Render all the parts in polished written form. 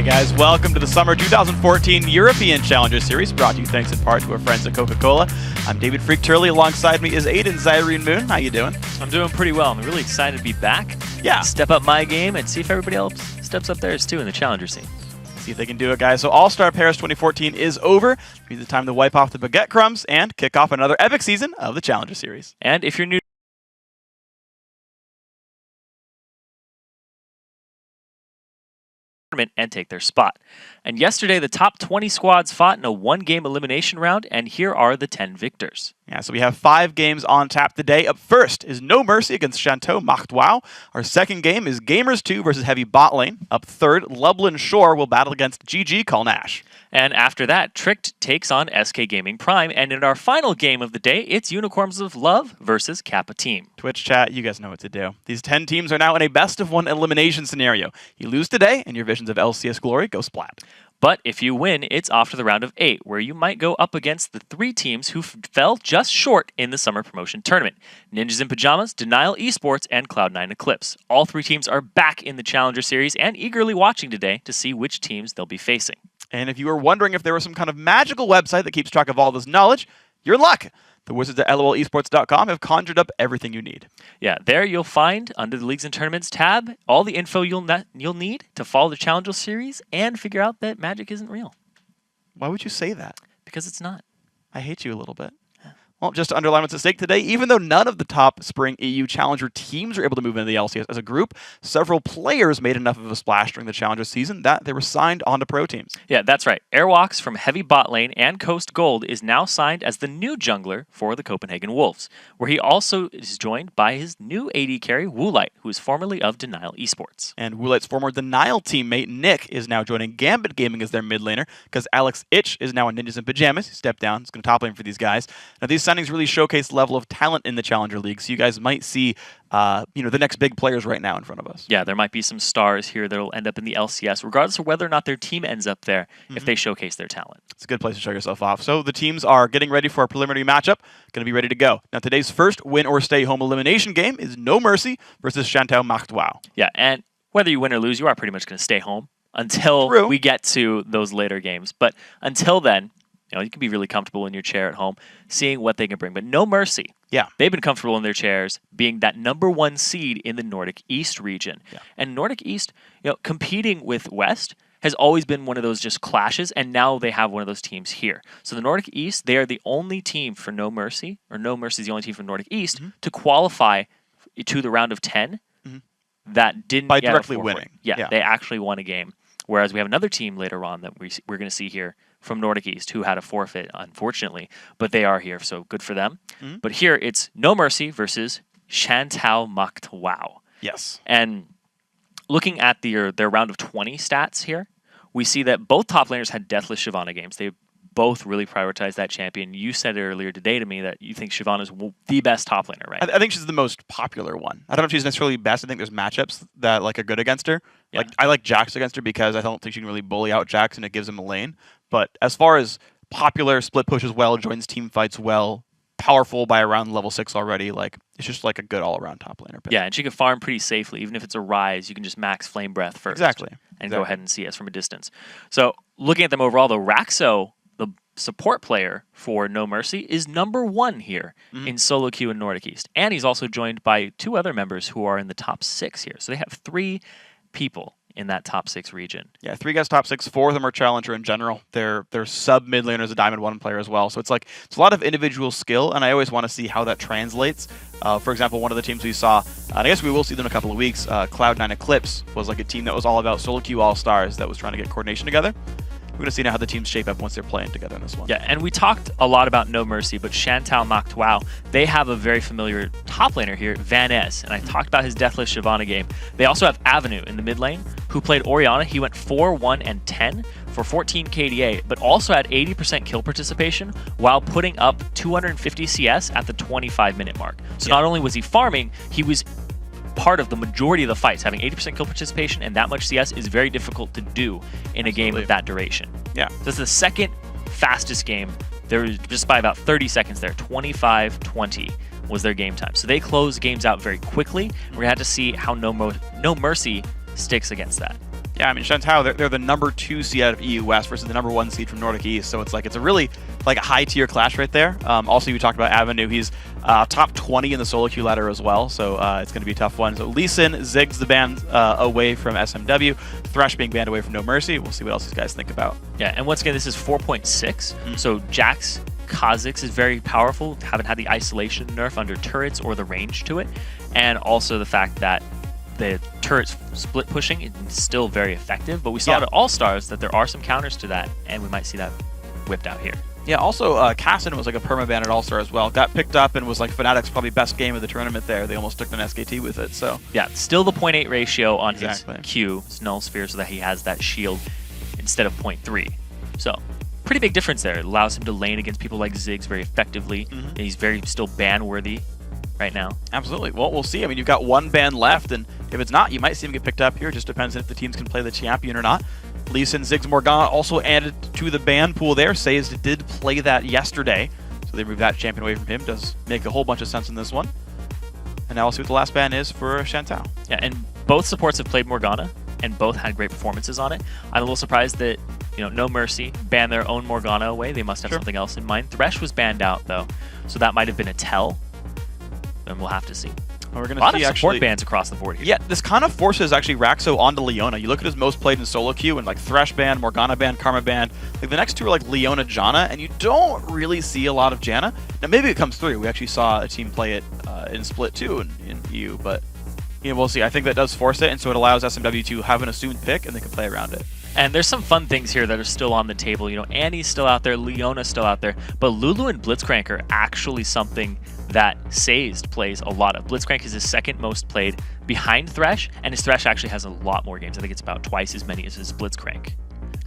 Hey guys, welcome to the Summer 2014 European Challenger Series, brought to you thanks in part to our friends at Coca-Cola. I'm David Freak Turley. Alongside me is Aiden Zyrene Moon. How you doing? I'm doing pretty well. I'm really excited to be back. Yeah. Step up my game and see if everybody else steps up theirs too in the Challenger scene. See if they can do it, guys. So All-Star Paris 2014 is over. It means it's time to wipe off the baguette crumbs and kick off another epic season of the Challenger Series. And if you're new and take their spot. And yesterday, the top 20 squads fought in a one-game elimination round, and here are the 10 victors. Yeah, so we have 5 games on tap today. Up first is No Mercy against Chanteau Marctois. Our second game is Gamers 2 versus Heavy Bot Lane. Up third, Lublin Shore will battle against GG Colnash. And after that, Tricked takes on SK Gaming Prime. And in our final game of the day, it's Unicorns of Love versus Kappa Team. Twitch chat, you guys know what to do. These 10 teams are now in a best-of-1 elimination scenario. You lose today, and your visions of LCS glory go splat. But if you win, it's off to the round of 8, where you might go up against the 3 teams who fell just short in the Summer Promotion Tournament. Ninjas in Pajamas, Denial Esports, and Cloud9 Eclipse. All 3 teams are back in the Challenger Series and eagerly watching today to see which teams they'll be facing. And if you were wondering if there was some kind of magical website that keeps track of all this knowledge, you're in luck. The wizards at lolesports.com have conjured up everything you need. Yeah, there you'll find, under the Leagues and Tournaments tab, all the info you'll need to follow the Challenger Series and figure out that Magic isn't real. Why would you say that? Because it's not. I hate you a little bit. Well, just to underline what's at stake today, even though none of the top Spring EU Challenger teams were able to move into the LCS as a group, several players made enough of a splash during the Challenger season that they were signed onto pro teams. Yeah, that's right. Airwalks from Heavy Bot Lane and Coast Gold is now signed as the new jungler for the Copenhagen Wolves, where he also is joined by his new AD carry, Woolite, who is formerly of Denial Esports. And Woolite's former Denial teammate, Nick, is now joining Gambit Gaming as their mid laner, because Alex Itch is now on Ninjas in Pajamas. He stepped down. He's going to top lane for these guys. Now, these signings really showcase the level of talent in the Challenger League, so you guys might see the next big players right now in front of us. Yeah, there might be some stars here that will end up in the LCS, regardless of whether or not their team ends up there, if they showcase their talent. It's a good place to show yourself off. So the teams are getting ready for a preliminary matchup, going to be ready to go. Now, today's first win or stay home elimination game is No Mercy versus Chanteau Marctois. Yeah, and whether you win or lose, you are pretty much going to stay home until we get to those later games. But until then, you can be really comfortable in your chair at home, seeing what they can bring. But No Mercy. Yeah. They've been comfortable in their chairs, being that #1 seed in the Nordic East region. Yeah. And Nordic East, competing with West has always been one of those just clashes, and now they have one of those teams here. So the Nordic East, they are the only team for No Mercy, or No Mercy is the only team for Nordic East, to qualify to the round of 10 that didn't by directly winning. Yeah, they actually won a game. Whereas we have another team later on that we're going to see here from Nordic East who had a forfeit, unfortunately, but they are here, so good for them. But here it's No Mercy versus Chanteau Marctois. Yes. And looking at their round of 20 stats here, we see that both top laners had Deathless Shyvana games. They both really prioritized that champion. You said earlier today to me that you think Shyvana is the best top laner, right? I think she's the most popular one. I don't know if she's necessarily best. I think there's matchups that are good against her. Yeah. I like Jax against her because I don't think she can really bully out Jax and it gives him a lane. But as far as popular, split pushes well, joins team fights well, powerful by around level 6 already, it's just a good all-around top laner pick. Yeah, and she can farm pretty safely. Even if it's a Rise, you can just max Flame Breath first. Exactly. And go ahead and CS from a distance. So looking at them overall, the Raxo, the support player for No Mercy, is #1 here in solo queue in Nordic East. And he's also joined by 2 other members who are in the top 6 here. So they have 3 people in that top 6 region. Yeah, 3 guys top 6, 4 of them are Challenger in general. Their sub mid laner is a Diamond 1 player as well. So it's a lot of individual skill, and I always want to see how that translates. For example, one of the teams we saw, and I guess we will see them in a couple of weeks, Cloud9 Eclipse was a team that was all about solo queue all-stars that was trying to get coordination together. We're going to see now how the teams shape up once they're playing together in this one. Yeah, and we talked a lot about No Mercy, but Chanteau Marctois, they have a very familiar top laner here, Van Es, and I talked about his Deathless Shyvana game. They also have Avenue in the mid lane, who played Orianna. He went 4-1-10 for 14 KDA, but also had 80% kill participation while putting up 250 CS at the 25-minute mark. So not only was he farming, he was part of the majority of the fights. Having 80% kill participation and that much CS is very difficult to do in a game of that duration. Yeah. This is the second fastest game. There was just by about 30 seconds there. 25-20 was their game time. So they closed games out very quickly. We're going to have to see how No Mercy sticks against that. Yeah, I mean, Shantou, they're the number 2 seed out of EU West versus the number 1 seed from Nordic East. So it's a really a high-tier clash right there. Also, you talked about Avenue. He's top 20 in the solo queue ladder as well, so it's going to be a tough one. So Lee Sin, Ziggs the ban away from SMW, Thresh being banned away from No Mercy. We'll see what else these guys think about. Yeah, and once again, this is 4.6. So Jax Kha'Zix is very powerful. Haven't had the isolation nerf under turrets or the range to it, and also the fact that the turret split pushing is still very effective, but we saw at All-Stars that there are some counters to that, and we might see that whipped out here. Yeah, also, Cassin was a permaban at All-Star as well. Got picked up and was Fnatic's probably best game of the tournament there. They almost took an SKT with it, so... Yeah, still the 0.8 ratio on his Q, his Null Sphere, so that he has that shield instead of 0.3. So, pretty big difference there. It allows him to lane against people like Ziggs very effectively, and he's very still ban-worthy right now. Absolutely. Well, we'll see. I mean, you've got 1 ban left, and if it's not, you might see him get picked up here. It just depends if the teams can play the champion or not. Lee Sin, Ziggs, Morgana also added to the ban pool there. Sazed did play that yesterday, so they moved that champion away from him. Does make a whole bunch of sense in this one. And now we'll see what the last ban is for Shantou. Yeah, and both supports have played Morgana, and both had great performances on it. I'm a little surprised that No Mercy banned their own Morgana away. They must have something else in mind. Thresh was banned out, though, so that might have been a tell. And we'll have to see. We're going to see a lot of support bans across the board here. Yeah, this kind of forces Raxo onto Leona. You look at his most played in solo queue, and Thresh ban, Morgana ban, Karma ban. The next two are Leona, Janna, and you don't really see a lot of Janna. Now maybe it comes through. We actually saw a team play it in Split too in EU, but we'll see. I think that does force it, and so it allows SMW to have an assumed pick, and they can play around it. And there's some fun things here that are still on the table. Annie's still out there, Leona's still out there, but Lulu and Blitzcrank are actually something that Sazed plays a lot of. Blitzcrank is his second most played behind Thresh, and his Thresh actually has a lot more games. I think it's about twice as many as his Blitzcrank.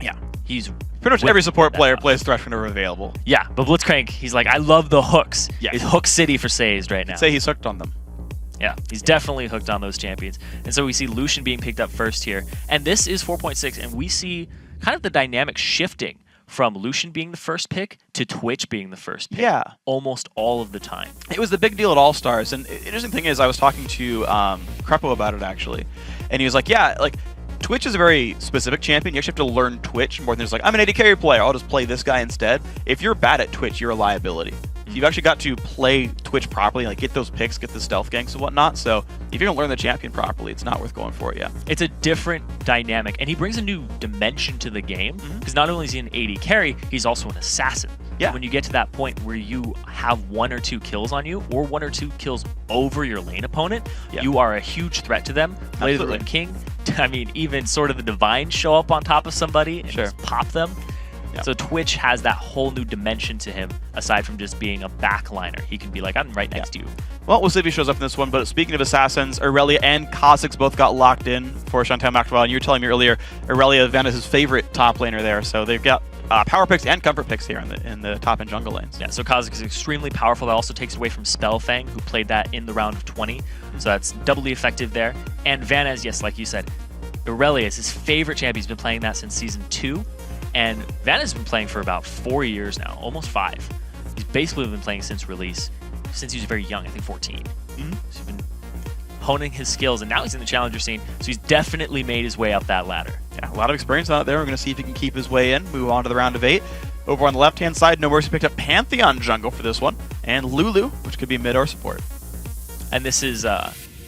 Yeah, he's pretty much every support player plays Thresh whenever available. Yeah, but Blitzcrank, he's I love the hooks. Yeah, it's Hook City for Sazed right now. I'd say he's hooked on them. Yeah, he's definitely hooked on those champions. And so we see Lucian being picked up first here. And this is 4.6, and we see kind of the dynamic shifting from Lucian being the first pick to Twitch being the first pick. Yeah. Almost all of the time. It was the big deal at All-Stars, and the interesting thing is I was talking to Crepo about it, actually, and he was Twitch is a very specific champion. You actually have to learn Twitch more than just I'm an AD carry player, I'll just play this guy instead. If you're bad at Twitch, you're a liability. You've actually got to play Twitch properly, get those picks, get the stealth ganks and whatnot. So if you don't learn the champion properly, it's not worth going for it. Yeah, it's a different dynamic, and he brings a new dimension to the game because not only is he an AD carry, he's also an assassin. Yeah. When you get to that point where you have 1 or 2 kills on you, or 1 or 2 kills over your lane opponent, you are a huge threat to them. Play the Ring King. I mean, even sort of the Divines show up on top of somebody and just pop them. Yep. So Twitch has that whole new dimension to him, aside from just being a backliner. He can be I'm right next to you. Well, we'll see if he shows up in this one, but speaking of assassins, Aurelia and Kha'Zix both got locked in for Shantou Mactwell, and you were telling me earlier, Aurelia Vanessa's favorite top laner there, so they've got power picks and comfort picks here in the top and jungle lanes. Yeah, so Kha'Zix is extremely powerful. That also takes away from Spellfang, who played that in the round of 20, so that's doubly effective there. And Vanessa, yes, like you said, Aurelia is his favorite champion. He's been playing that since Season 2. And Vanessa's been playing for about 4 years now, almost 5. He's basically been playing since release, since he was very young, I think 14. So he's been honing his skills, and now he's in the challenger scene, so he's definitely made his way up that ladder. Yeah, a lot of experience out there. We're going to see if he can keep his way in, move on to the round of 8. Over on the left-hand side, No Mercy picked up Pantheon jungle for this one, and Lulu, which could be mid or support. And this is,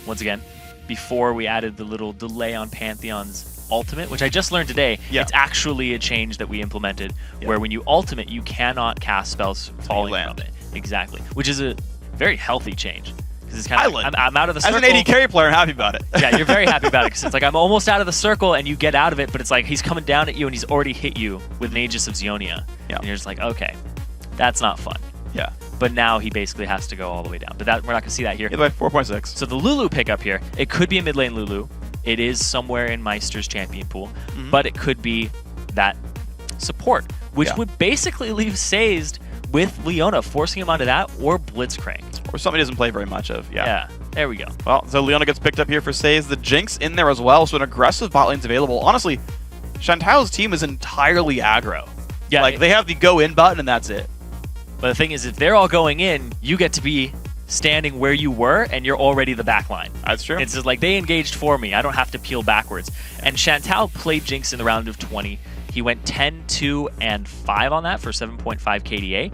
once again, before we added the little delay on Pantheon's ultimate, which I just learned today. It's actually a change that we implemented where when you ultimate, you cannot cast spells falling from it. Exactly. Which is a very healthy change. Because it's kind of I'm out of the circle. As an AD carry player, I'm happy about it. Yeah, you're very happy about it because it's I'm almost out of the circle and you get out of it, but it's he's coming down at you and he's already hit you with an Aegis of Zionia. And you're just okay, that's not fun. Yeah. But now he basically has to go all the way down. But we're not going to see that here. By 4.6. So the Lulu pickup here, it could be a mid lane Lulu. It is somewhere in Meister's champion pool, but it could be that support, which would basically leave Sazed with Leona, forcing him onto that, or Blitzcrank. Or something he doesn't play very much of, Yeah, there we go. Well, so Leona gets picked up here for Sazed. The Jinx in there as well, so an aggressive bot lane's available. Honestly, Shantau's team is entirely aggro. Yeah, they have the go in button and that's it. But the thing is, if they're all going in, you get to be standing where you were, and you're already the back line. That's true. It's just like, they engaged for me. I don't have to peel backwards. And Chantal played Jinx in the round of 20. He went 10, 2, and 5 on that for 7.5 KDA.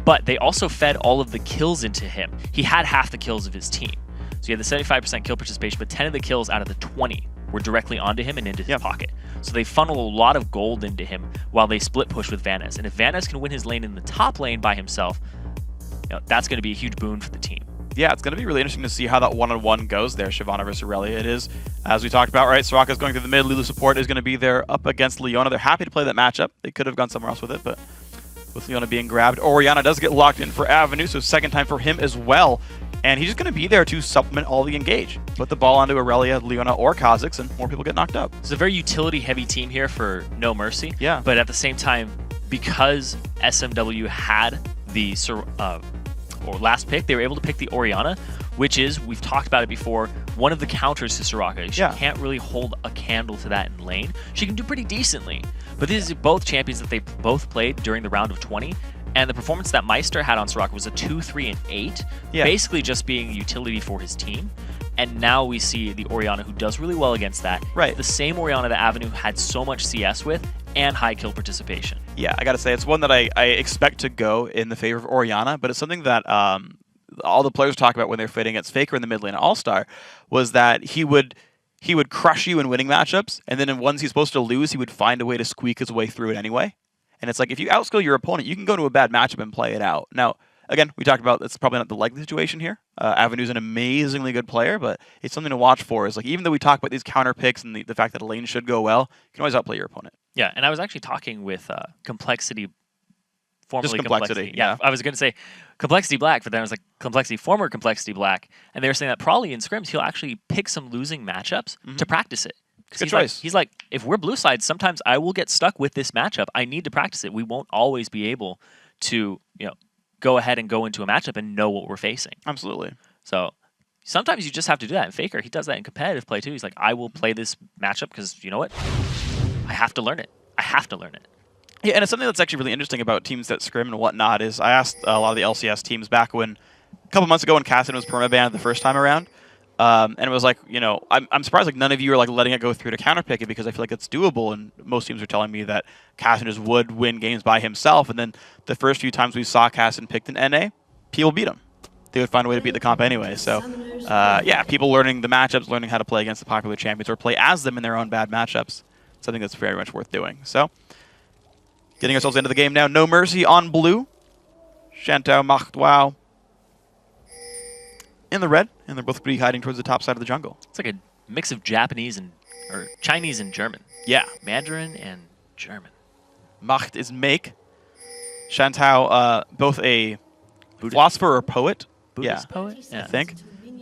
But they also fed all of the kills into him. He had half the kills of his team. So he had the 75% kill participation, but 10 of the kills out of the 20 were directly onto him and into his pocket. So they funnel a lot of gold into him while they split push with Vaness. And if Vaness can win his lane in the top lane by himself, that's going to be a huge boon for the team. Yeah, it's going to be really interesting to see how that one-on-one goes there, Shyvana versus Aurelia. It is, as we talked about, right? Soraka's going through the mid. Lulu support is going to be there up against Leona. They're happy to play that matchup. They could have gone somewhere else with it, but with Leona being grabbed, Orianna does get locked in for Avenue, so second time for him as well. And he's just going to be there to supplement all the engage. Put the ball onto Aurelia, Leona, or Kha'Zix, and more people get knocked up. It's a very utility-heavy team here for No Mercy. Yeah. But at the same time, because SMW had the last pick, they were able to pick the Orianna, which is, we've talked about it before, one of the counters to Soraka. She can't really hold a candle to that in lane. She can do pretty decently. But these are both champions that they both played during the round of 20. And the performance that Meister had on Soraka was a 2, 3, and 8, basically just being utility for his team. And now we see the Orianna who does really well against that. Right. The same Orianna that Avenue had so much CS with and high kill participation. Yeah, I gotta say, it's one that I expect to go in the favor of Orianna, but it's something that all the players talk about when they're fighting against FLICKR in the mid lane at All-Star, was that he would crush you in winning matchups, and then in ones he's supposed to lose, he would find a way to squeak his way through it anyway. And it's like, if you outskill your opponent, you can go to a bad matchup and play it out. Now, again, we talked about it's probably not the likely situation here. Avenue's an amazingly good player, but it's something to watch for. Is like, even though we talk about these counter picks and the fact that a lane should go well, you can always outplay your opponent. Yeah, and I was actually talking with Complexity, formerly Just Complexity. Yeah, I was going to say Complexity Black, but then I was like, Complexity, former Complexity Black. And they were saying that probably in scrims, he'll actually pick some losing matchups to practice it. Good choice. He's like, if we're blue side, sometimes I will get stuck with this matchup. I need to practice it. We won't always be able to, go ahead and go into a matchup and know what we're facing. Absolutely. So sometimes you just have to do that. And FLICKR, he does that in competitive play too. He's like, I will play this matchup because you know what? I have to learn it. I have to learn it. Yeah, and it's something that's actually really interesting about teams that scrim and whatnot is I asked a lot of the LCS teams back when, a couple months ago when Cassidy was permabanned the first time around, and it was like, I'm surprised like none of you are like letting it go through to counterpick it because I feel like it's doable, and most teams are telling me that Cassidy just would win games by himself, and then the first few times we saw Cassidy picked in NA, people beat him. They would find a way to beat the comp anyway. So, yeah, people learning the matchups, learning how to play against the popular champions or play as them in their own bad matchups. Something that's very much worth doing. So, getting ourselves into the game now. No Mercy on blue. Chantal, Machtwao in the red, and they're both pretty hiding towards the top side of the jungle. It's like a mix of Japanese or Chinese and German. Yeah. Mandarin and German. Macht is make. Chantal, both a philosopher or poet. Buddhist poet? I think.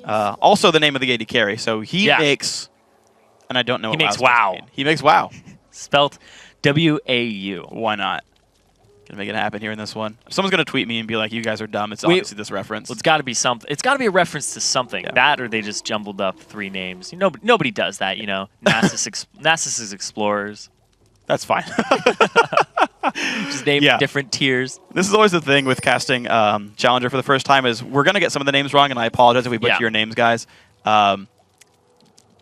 Also the name of the AD carry. So he makes, and I don't know he what makes WoW. He makes WoW. Spelt W-A-U. Why not? Gonna make it happen here in this one. Someone's gonna tweet me and be like, "You guys are dumb." It's obviously this reference. Well, it's got to be something. It's got to be a reference to something. That, or they just jumbled up 3 names. Nobody does that. NASA's Explorers. That's fine. Just name different tiers. This is always the thing with casting Challenger for the first time is we're gonna get some of the names wrong, and I apologize if we butcher your names, guys.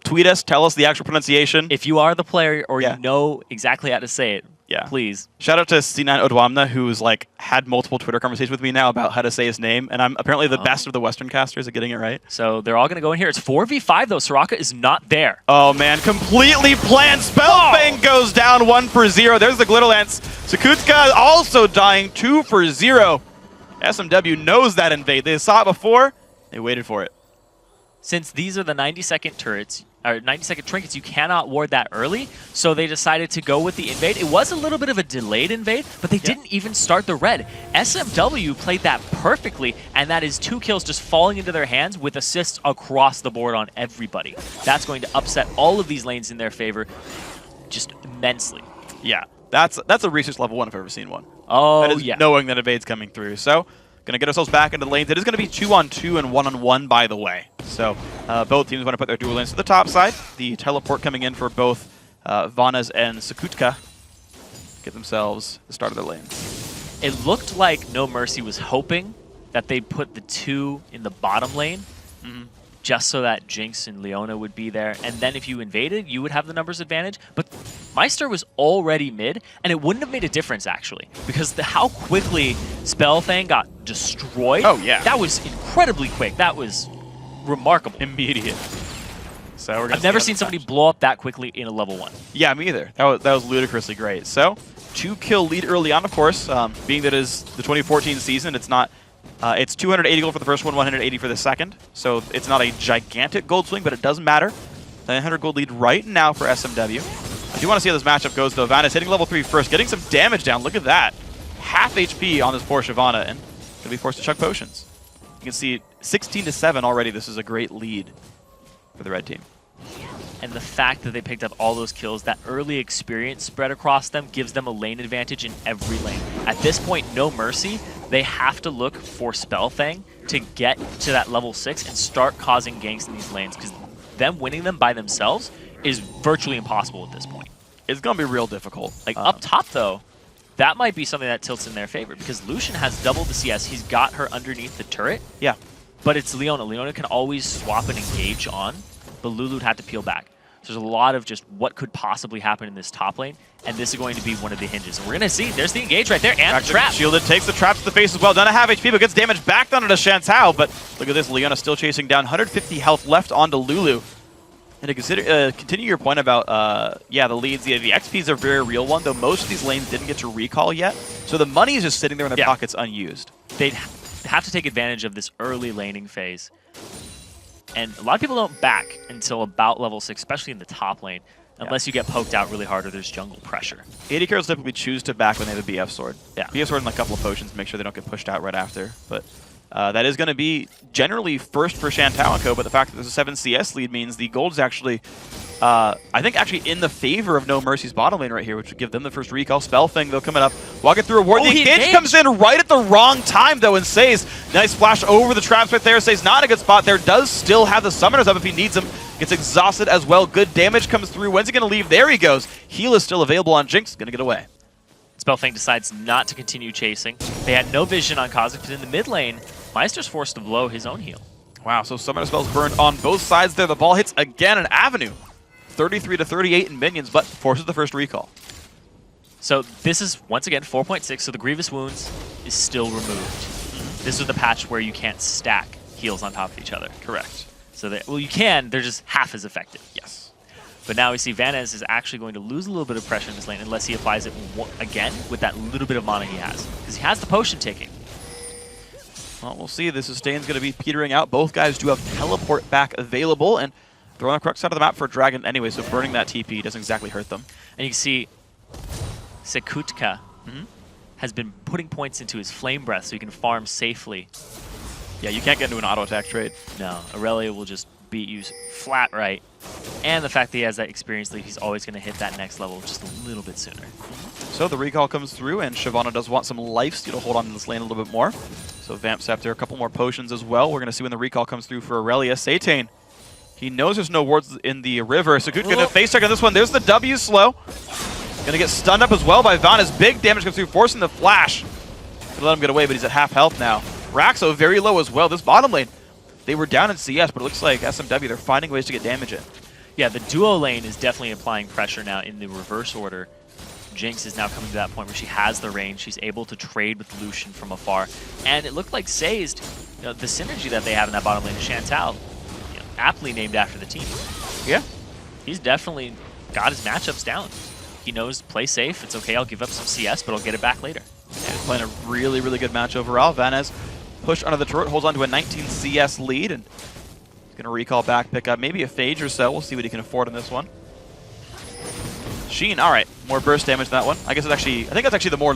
Tweet us, tell us the actual pronunciation. If you are the player or you know exactly how to say it, please. Shout out to Sinan Odwamna, who's like had multiple Twitter conversations with me now about how to say his name, and I'm apparently the best of the Western casters at getting it right. So they're all going to go in here. It's 4v5 though. Soraka is not there. Oh man, completely planned. Spellfang goes down 1 for 0. There's the Glitter Lance. Sakutka also dying 2 for 0. SMW knows that invade. They saw it before. They waited for it. Since these are the 90-second turrets, or 90-second trinkets, you cannot ward that early, so they decided to go with the invade. It was a little bit of a delayed invade, but they didn't even start the red. SMW played that perfectly, and that is 2 kills just falling into their hands with assists across the board on everybody. That's going to upset all of these lanes in their favor just immensely. Yeah, that's a research level 1 if I've ever seen one. Oh, that is knowing that invade's coming through. So, gonna get ourselves back into the lanes. It is gonna be 2-on-2 and 1-on-1, by the way. So, both teams want to put their dual lanes to the top side. The teleport coming in for both Vanas and Sakutka. Get themselves the start of their lanes. It looked like No Mercy was hoping that they put the 2 in the bottom lane just so that Jinx and Leona would be there. And then if you invaded, you would have the numbers advantage. But Meister was already mid, and it wouldn't have made a difference, actually, because how quickly Spellfang got destroyed. Oh, yeah. That was incredibly quick. That was remarkable. Immediate. So we're gonna I've never seen somebody blow up that quickly in a level 1. Yeah, me either. That was ludicrously great. So, 2-kill lead early on, of course. Being that it is the 2014 season, it's not. It's 280 gold for the first one, 180 for the second. So it's not a gigantic gold swing, but it doesn't matter. 900 gold lead right now for SMW. I do want to see how this matchup goes, though. Vanna's hitting level 3 first, getting some damage down. Look at that. Half HP on this poor Shyvana, and going to be forced to chuck potions. You can see 16-7 already. This is a great lead for the red team. And the fact that they picked up all those kills, that early experience spread across them, gives them a lane advantage in every lane. At this point, no mercy. They have to look for Spellfang to get to that level 6 and start causing ganks in these lanes, because them winning them by themselves is virtually impossible at this point. It's going to be real difficult. Like up top, though, that might be something that tilts in their favor, because Lucian has doubled the CS. He's got her underneath the turret. Yeah. But it's Leona. Leona can always swap and engage on, but Lulu'd have to peel back. So there's a lot of just what could possibly happen in this top lane, and this is going to be one of the hinges. And we're going to see, there's the engage right there, and the trap. Shielded, takes the trap to the face as well. Down to half HP, but gets damage back down to Shantal. But look at this, Leona still chasing down. 150 health left onto Lulu. And to consider, continue your point about, yeah, the leads, the XP is a very real one, though most of these lanes didn't get to recall yet. So the money is just sitting there in their pockets unused. They'd have to take advantage of this early laning phase. And a lot of people don't back until about level 6, especially in the top lane, unless you get poked out really hard or there's jungle pressure. AD carries typically choose to back when they have a BF sword. Yeah. BF sword and like a couple of potions to make sure they don't get pushed out right after. But that is going to be generally first for Shantal and Co., but the fact that there's a 7 CS lead means the gold's actually, I think, actually in the favor of No Mercy's bottom lane right here, which would give them the first recall. Spellfang, though, coming up. Walking through a ward. The engage comes in right at the wrong time, though, and Says, nice flash over the traps right there. Says not a good spot there. Does still have the summoners up if he needs them. Gets exhausted as well. Good damage comes through. When's he going to leave? There he goes. Heal is still available on Jinx. Going to get away. Spellfang decides not to continue chasing. They had no vision on Kha'Zix, because in the mid lane, Meister's forced to blow his own heal. Wow, so summoner spells burned on both sides there. The ball hits again an Avenue. 33-38 in minions, but forces the first recall. So this is, once again, 4.6, so the Grievous Wounds is still removed. This is the patch where you can't stack heals on top of each other. Correct. So well, you can, they're just half as effective. Yes. But now we see Vanez is actually going to lose a little bit of pressure in this lane unless he applies it again with that little bit of mana he has. Because he has the potion taking. Well, we'll see. The sustain's going to be petering out. Both guys do have teleport back available, and they're on the correct side of the map for Dragon anyway, so burning that TP doesn't exactly hurt them. And you can see Sekutka has been putting points into his Flame Breath so he can farm safely. Yeah, you can't get into an auto-attack trade. No, Aurelia will just beat you flat right. And the fact that he has that experience lead, he's always going to hit that next level just a little bit sooner. So the recall comes through, and Shyvana does want some lifesteal to hold on to this lane a little bit more. So Vamp Scepter, a couple more potions as well. We're going to see when the recall comes through for Aurelia. Satane, he knows there's no wards in the river. Sekutka going to face check on this one. There's the W slow. Going to get stunned up as well by Vanez. Big damage comes through, forcing the flash. Could let him get away, but he's at half health now. Raxo very low as well. This bottom lane, they were down in CS, but it looks like SMW, they're finding ways to get damage in. Yeah, the duo lane is definitely applying pressure now in the reverse order. Jinx is now coming to that point where she has the range. She's able to trade with Lucian from afar. And it looked like Sazed, the synergy that they have in that bottom lane, Shantal, aptly named after the team. Yeah. He's definitely got his matchups down. He knows play safe. It's okay, I'll give up some CS, but I'll get it back later. Yeah, he's playing a really, really good match overall. Vanez pushed under the turret, holds on to a 19 CS lead, and he's going to recall back, pick up maybe a Phage or so. We'll see what he can afford in this one. Sheen, all right, more burst damage than that one. I guess it's actually, I think that's actually the more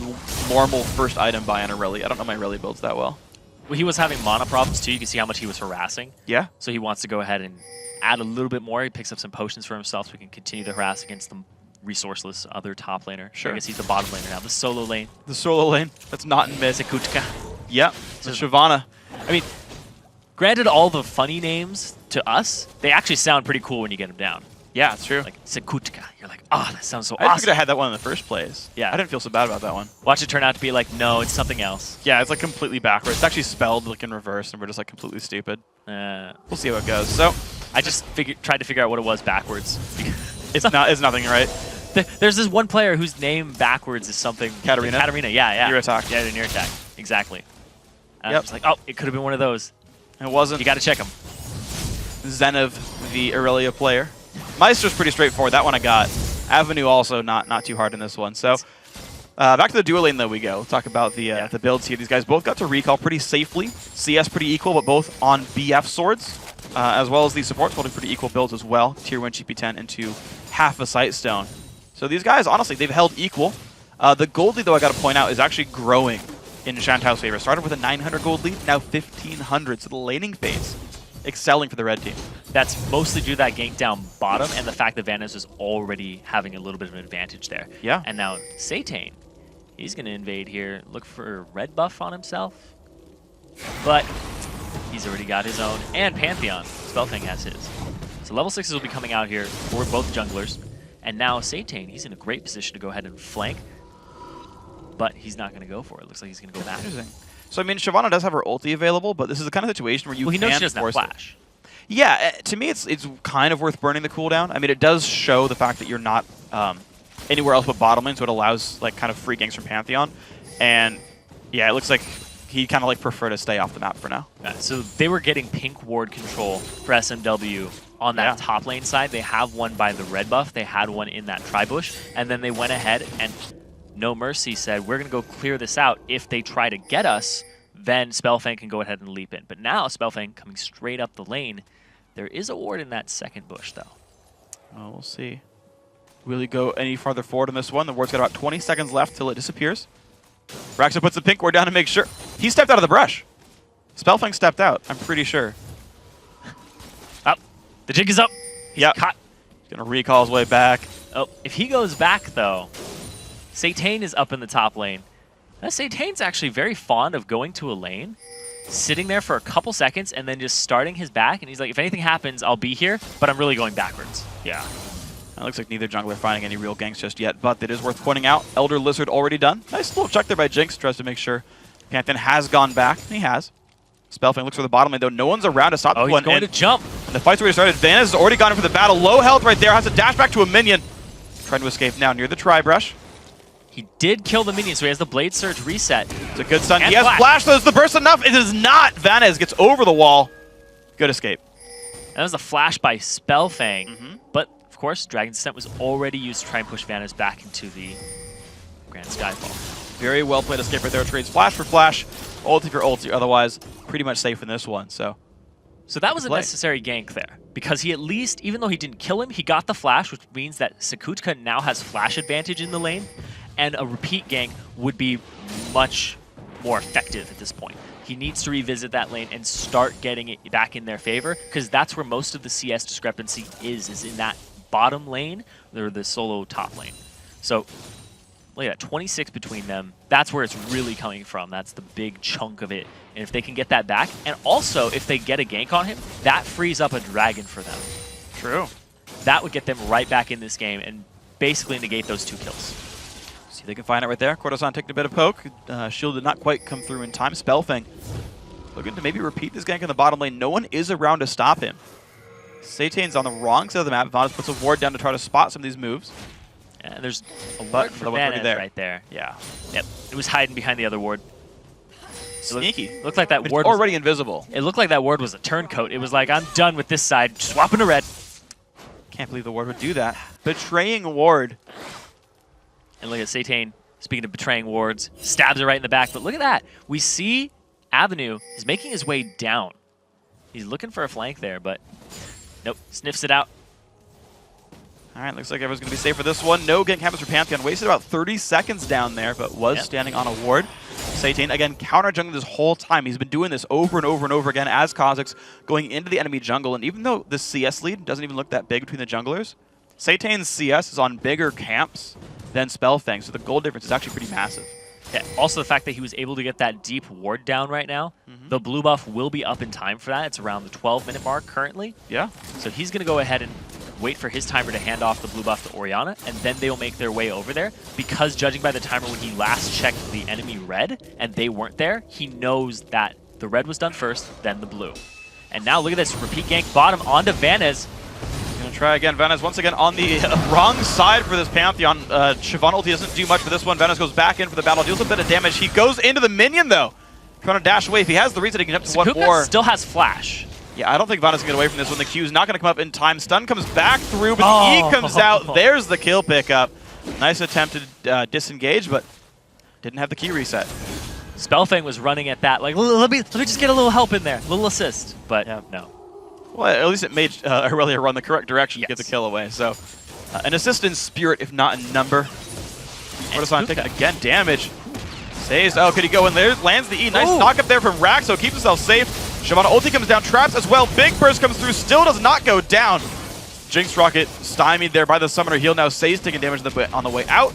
normal first item by an Aurelia. I don't know my Aurelia builds that well. Well, he was having mana problems too. You can see how much he was harassing. Yeah. So he wants to go ahead and add a little bit more. He picks up some potions for himself so he can continue to harass against the resourceless other top laner. Sure. I guess he's the bottom laner now. The solo lane. The solo lane. That's not in mid. Sekutka. Yep. So Shyvana. I mean, granted all the funny names to us, they actually sound pretty cool when you get them down. Yeah, it's true. Like Sekutka. You're like, oh, that sounds so I awesome. figured I had that one in the first place. Yeah. I didn't feel so bad about that one. Watch it turn out to be like, no, it's something else. Yeah, it's like completely backwards. It's actually spelled like in reverse, and we're just like completely stupid. We'll see how it goes. So I just tried to figure out what it was backwards. it's nothing, right? There's this one player whose name backwards is something. Katarina? Katarina, yeah. Near attack. Yeah, near attack. Exactly. I Yep. was like, oh, it could have been one of those. It wasn't. You got to check him. Zenev, the Aurelia player. Meister's pretty straightforward. That one I got. Avenue also not too hard in this one. So back to the dual lane though we go. We'll talk about the builds here. These guys both got to recall pretty safely. CS pretty equal, but both on BF swords, as well as the supports holding pretty equal builds as well. Tier 1 GP10 into half a Sightstone. So these guys, honestly, they've held equal. The gold lead, though, I got to point out, is actually growing in Shantao's favor. Started with a 900 gold lead, now 1,500. So the laning phase excelling for the red team. That's mostly due to that gank down bottom and the fact that Vanis is already having a little bit of an advantage there. Yeah. And now Satane, he's going to invade here, look for a red buff on himself. But he's already got his own. And Pantheon, Spellfang has his. So level 6s will be coming out here for both junglers. And now Satane, he's in a great position to go ahead and flank. But he's not going to go for it. Looks like he's going to go back. Interesting. So, I mean, Shyvana does have her ulti available, but this is the kind of situation where you he knows can she doesn't have force it. flash. Yeah, to me, it's kind of worth burning the cooldown. I mean, it does show the fact that you're not anywhere else but bottom lane, so it allows like kind of free ganks from Pantheon. And yeah, it looks like he kind of like prefer to stay off the map for now. Yeah, so they were getting pink ward control for SMW on that top lane side. They have one by the red buff. They had one in that tri-bush, and then they went ahead and No Mercy said, we're going to go clear this out. If they try to get us, then Spellfang can go ahead and leap in. But now Spellfang coming straight up the lane. There is a ward in that second bush, though. Well, we'll see. Will he go any farther forward in this one? The ward's got about 20 seconds left till it disappears. Raxa puts the pink ward down to make sure. He stepped out of the brush. Spellfang stepped out, I'm pretty sure. Up. The jig is up. He's caught. He's going to recall his way back. Oh, if he goes back, though, Satane is up in the top lane. Now, Satane's actually very fond of going to a lane, sitting there for a couple seconds, and then just starting his back. And he's like, if anything happens, I'll be here, but I'm really going backwards. Yeah. It looks like neither jungler finding any real ganks just yet, but it is worth pointing out. Elder Lizard already done. Nice little check there by Jinx, tries to make sure Pantheon has gone back. He has. Spellfang looks for the bottom lane, though. No one's around to stop the one. He's going to jump. And the fight's already started. Vanis has already gone in for the battle. Low health right there. Has to dash back to a minion. Trying to escape now near the tri-brush. He did kill the minion, so he has the Blade Surge reset. It's a good stun. And He has flash, though. Is the burst enough? It is not. Vanis gets over the wall. Good escape. That was a flash by Spellfang. But, of course, Dragon's Descent was already used to try and push Vanis back into the Grand Skyfall. Very well played escape right there. Trades flash for flash, ulti for ulti. Otherwise, pretty much safe in this one. So that was a necessary gank there. Because he at least, even though he didn't kill him, he got the flash, which means that Sekutka now has flash advantage in the lane. And a repeat gank would be much more effective at this point. He needs to revisit that lane and start getting it back in their favor, because that's where most of the CS discrepancy is in that bottom lane or the solo top lane. So look at that, 26 between them. That's where it's really coming from. That's the big chunk of it. And if they can get that back, and also if they get a gank on him, that frees up a dragon for them. True. That would get them right back in this game and basically negate those 2 kills. See if they can find it right there. Cordosan taking a bit of poke. Shield did not quite come through in time. Spellfang looking to maybe repeat this gank in the bottom lane. No one is around to stop him. Satane's on the wrong side of the map. Vanis puts a ward down to try to spot some of these moves. And there's a ward for Vanis right there. Yeah. Yep. It was hiding behind the other ward. Sneaky. Looked like that ward was already invisible. It looked like that ward was a turncoat. It was like, I'm done with this side. Swapping to red. Can't believe the ward would do that. Betraying ward. And look at Satane, speaking of betraying wards, stabs it right in the back. But look at that. We see Avenue is making his way down. He's looking for a flank there, but nope, sniffs it out. All right, looks like everyone's going to be safe for this one. No gank happens for Pantheon. Wasted about 30 seconds down there, but was standing on a ward. Satane, again, counter jungling this whole time. He's been doing this over and over and over again as Kha'Zix going into the enemy jungle. And even though the CS lead doesn't even look that big between the junglers, Satane's CS is on bigger camps than Spellfang, so the gold difference is actually pretty massive. Yeah, also the fact that he was able to get that deep ward down right now. The blue buff will be up in time for that. It's around the 12-minute mark currently. Yeah. So he's going to go ahead and wait for his timer to hand off the blue buff to Orianna, and then they will make their way over there. Because judging by the timer when he last checked the enemy red, and they weren't there, he knows that the red was done first, then the blue. And now look at this, repeat gank bottom onto Vanez. Gonna try again. Vanez once again on the wrong side for this Pantheon. Siobhan ulti doesn't do much for this one. Vanez goes back in for the battle, deals a bit of damage. He goes into the minion though. Trying to dash away. If he has the reason, he can jump to one more. Still has flash. Yeah, I don't think Vanez can get away from this one. The Q's not going to come up in time. Stun comes back through, but the E comes out. There's the kill pickup. Nice attempt to disengage, but didn't have the key reset. Spellfang was running at that, like, let me just get a little help in there, a little assist, but no. Well, at least it made Aurelia run the correct direction to get the kill away. So, an assist in spirit, if not in number. Cortisone taking again damage. Says, oh, could he go in there? Lands the E. Nice knock up there from Raxo. Keeps himself safe. Shyvana ulti comes down. Traps as well. Big burst comes through. Still does not go down. Jinx Rocket stymied there by the summoner heal. Now Say's taking damage on the way out.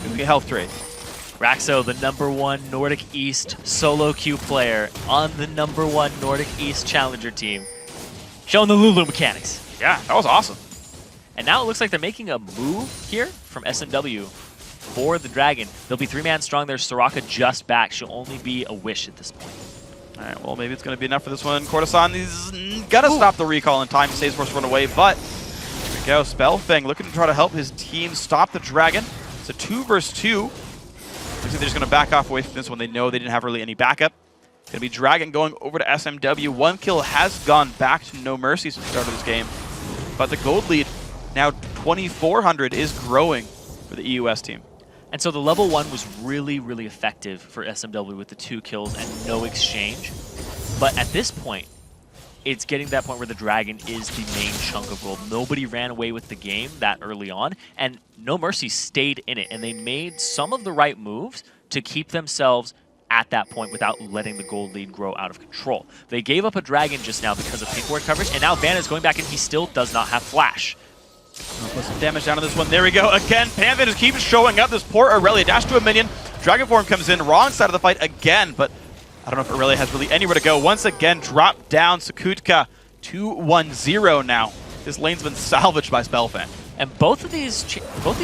Doing a health trade. Raxo, the #1 Nordic East solo queue player on the #1 Nordic East Challenger team. Showing the Lulu mechanics. Yeah, that was awesome. And now it looks like they're making a move here from SMW for the Dragon. They'll be 3-man strong. There's Soraka just back. She'll only be a wish at this point. All right, well, maybe it's going to be enough for this one. Cortisone, he's got to stop the recall in time. Stays forced to run away, but here we go. Spellfang looking to try to help his team stop the Dragon. It's a 2 versus 2. Looks like they're just going to back off away from this one. They know they didn't have really any backup. Going to be Dragon going over to SMW. 1 kill has gone back to No Mercy since the start of this game. But the gold lead, now 2,400, is growing for the EUS team. And so the level 1 was really, really effective for SMW with the 2 kills and no exchange. But at this point, it's getting to that point where the Dragon is the main chunk of gold. Nobody ran away with the game that early on, and No Mercy stayed in it, and they made some of the right moves to keep themselves at that point without letting the gold lead grow out of control. They gave up a Dragon just now because of pink ward coverage, and now Vanna is going back, and he still does not have flash. I'll put some damage down on this one. There we go. Again, Panther just keeps showing up. This poor Aurelia dash to a minion. Dragon form comes in, wrong side of the fight again, but I don't know if Aurelia has really anywhere to go. Once again, drop down. Sakutka 2-1-0 now. This lane's been salvaged by Spellfang. And both these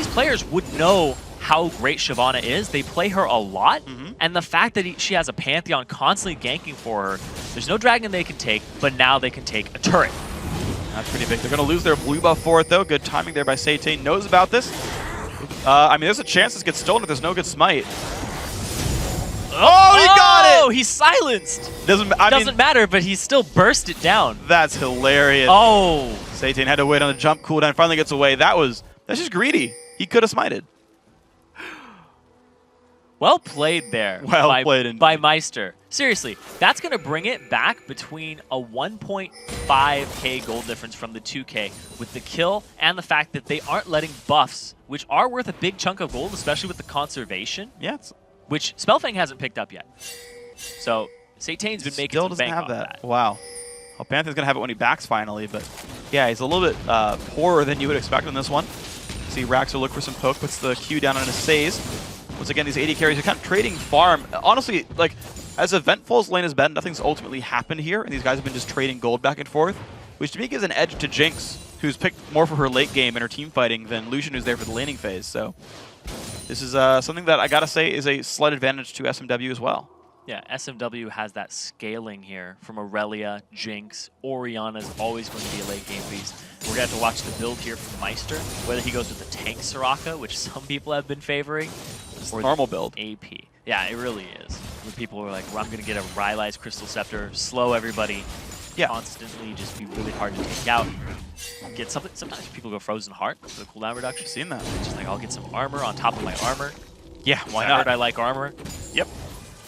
players would know how great Shyvana is. They play her a lot, and the fact that she has a Pantheon constantly ganking for her, there's no Dragon they can take, but now they can take a turret. That's pretty big. They're going to lose their blue buff for it, though. Good timing there by Satan. Knows about this. I mean, there's a chance this gets stolen if there's no good smite. Oh, he got it! Oh, he's silenced! Doesn't matter, but he still burst it down. That's hilarious. Oh! Satan had to wait on the jump cooldown. Finally gets away. That's just greedy. He could have smited. Well played there. Well played indeed. By Meister. Seriously, that's going to bring it back between a 1.5k gold difference from the 2k with the kill and the fact that they aren't letting buffs, which are worth a big chunk of gold, especially with the conservation, which Spellfang hasn't picked up yet. So Satan's been making some bank off that. Wow. Well, Panther's going to have it when he backs finally, but yeah, he's a little bit poorer than you would expect on this one. See Raxo look for some poke, puts the Q down on his Says. Once again, these AD carries are kind of trading farm. Honestly, like, as eventful lane has been, nothing's ultimately happened here, and these guys have been just trading gold back and forth, which to me gives an edge to Jinx, who's picked more for her late game and her team fighting than Lucian, who's there for the laning phase. So this is something that I gotta say is a slight advantage to SMW as well. Yeah, SMW has that scaling here from Aurelia, Jinx, Orianna's always going to be a late game beast. We're going to have to watch the build here from Meister, whether he goes with the tank Soraka, which some people have been favoring, or normal build. AP. Yeah, it really is. When people are like, well, I'm going to get a Rylai's Crystal Scepter, slow everybody, constantly, just be really hard to take out. Get something. Sometimes people go Frozen Heart for the cooldown reduction. I've seen that. Just like, I'll get some armor on top of my armor. Yeah, why not? I like armor. Yep.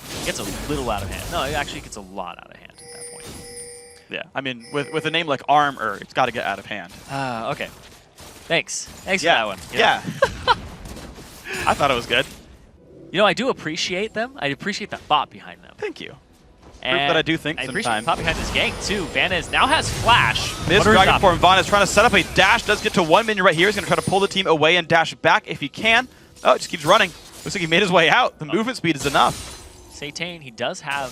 It gets a little out of hand. No, it actually gets a lot out of hand at that point. Yeah, I mean, with a name like Armor, it's got to get out of hand. Okay. Thanks for that one. Yeah. I thought it was good. You know, I do appreciate them. I appreciate the thought behind them. Thank you. And Proof that I do think I sometimes. appreciate the thought behind this gank, too. Vanez now has Flash. This Dragon Form Vaughn is trying to set up a dash. Does get to 1 minion right here. He's going to try to pull the team away and dash back if he can. Oh, it just keeps running. Looks like he made his way out. The movement speed is enough. Satan, he does have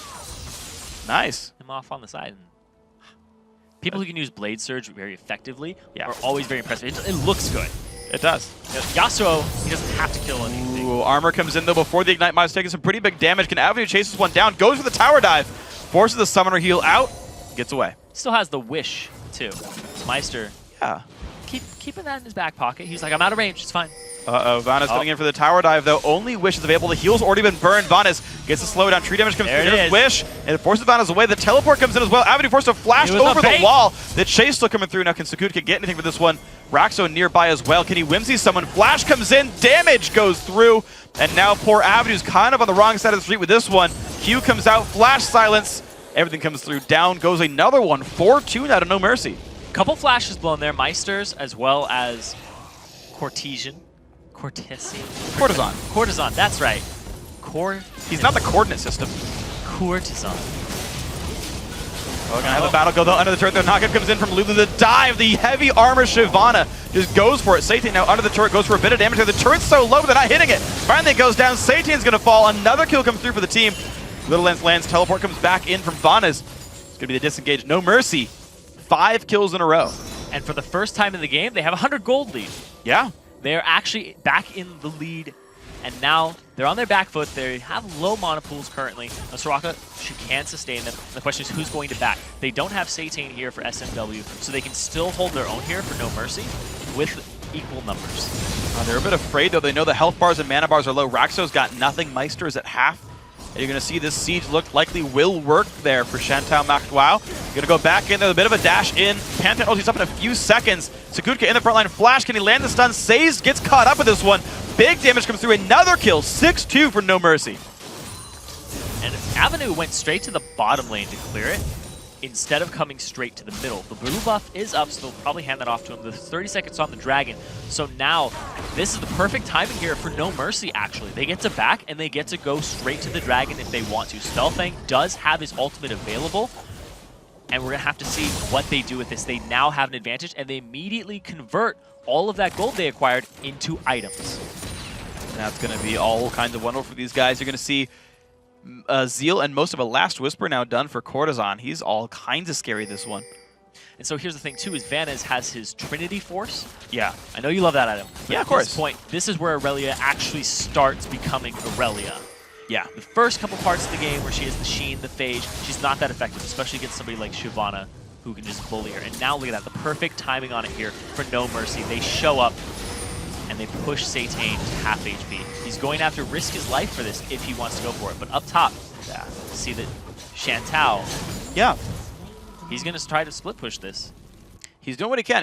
him off on the side. People who can use Blade Surge very effectively Yeah. are always very impressive. It looks good. It does. Yasuo, he doesn't have to kill anything. Ooh, armor comes in though before the Ignite Miles, taking some pretty big damage. Can Avenue chase this one down? Goes for the tower dive. Forces the summoner heal out. Gets away. Still has the wish, too. Meister, Yeah. keeping that in his back pocket. He's like, I'm out of range. It's fine. Uh-oh, Vanas going in for the tower dive, though. Only Wish is available. The heal's already been burned. Vanas gets the slowdown. Tree damage comes There through. it There's is. Wish, and it forces Vanas away. The teleport comes in as well. Avenue forced to flash It was over a the bait. wall. The chase still coming through. Now can Sakut get anything for this one? Raxo nearby as well. Can he whimsy someone? Flash comes in. Damage goes through. And now poor Avenue's kind of on the wrong side of the street with this one. Q comes out. Flash silence. Everything comes through. Down goes another one. 4-2 out of No Mercy. Couple flashes blown there. Meisters as well as Courtesan. Courtesan, that's right. He's not the coordinate system. Courtesan. Oh, gonna have a battle go though under the turret. The knockup comes in from Lulu. The dive, the heavy armor Shyvana just goes for it. Satan now under the turret, goes for a bit of damage. The turret's so low, but they're not hitting it. Finally it goes down. Satan's gonna fall. Another kill comes through for the team. Little Lance lands. Teleport comes back in from Vanas. It's gonna be the disengage. No Mercy. 5 kills in a row. And for the first time in the game, they have a 100 gold lead. Yeah. They're actually back in the lead, and now they're on their back foot. They have low mana pools currently. Soraka, she can sustain them. The question is who's going to back. They don't have Satan here for SMW, so they can still hold their own here for No Mercy with equal numbers. They're a bit afraid though. They know the health bars and mana bars are low. Raxo's got nothing. Meister is at half. And you're going to see this siege look likely will work there for Shantou Makwao. Going to go back in there, a bit of a dash in. Pantheon ulti's up in a few seconds. Sakutka in the front line, flash, can he land the stun? Saze gets caught up with this one. Big damage comes through, another kill, 6-2 for No Mercy. And Avenue went straight to the bottom lane to clear it, instead of coming straight to the middle. The blue buff is up, so they'll probably hand that off to him. The 30 seconds on the dragon. So now, this is the perfect timing here for No Mercy, actually. They get to back, and they get to go straight to the dragon if they want to. Spellfang does have his ultimate available, and we're going to have to see what they do with this. They now have an advantage, and they immediately convert all of that gold they acquired into items. And that's going to be all kinds of wonderful for these guys. You're going to see Zeal and most of a Last Whisper now done for Courtesan. He's all kinds of scary, this one. And so here's the thing, too, is Vanas has his Trinity Force. Yeah. I know you love that item. Yeah, of course. At this point, this is where Aurelia actually starts becoming Aurelia. Yeah. The first couple parts of the game where she has the Sheen, the Phage, she's not that effective, especially against somebody like Shyvana, who can just bully her. And now look at that, the perfect timing on it here for No Mercy. They show up, and they push Satan to half HP. He's going to have to risk his life for this if he wants to go for it. But up top, see that Shantou, Yeah. he's going to try to split push this. He's doing what he can.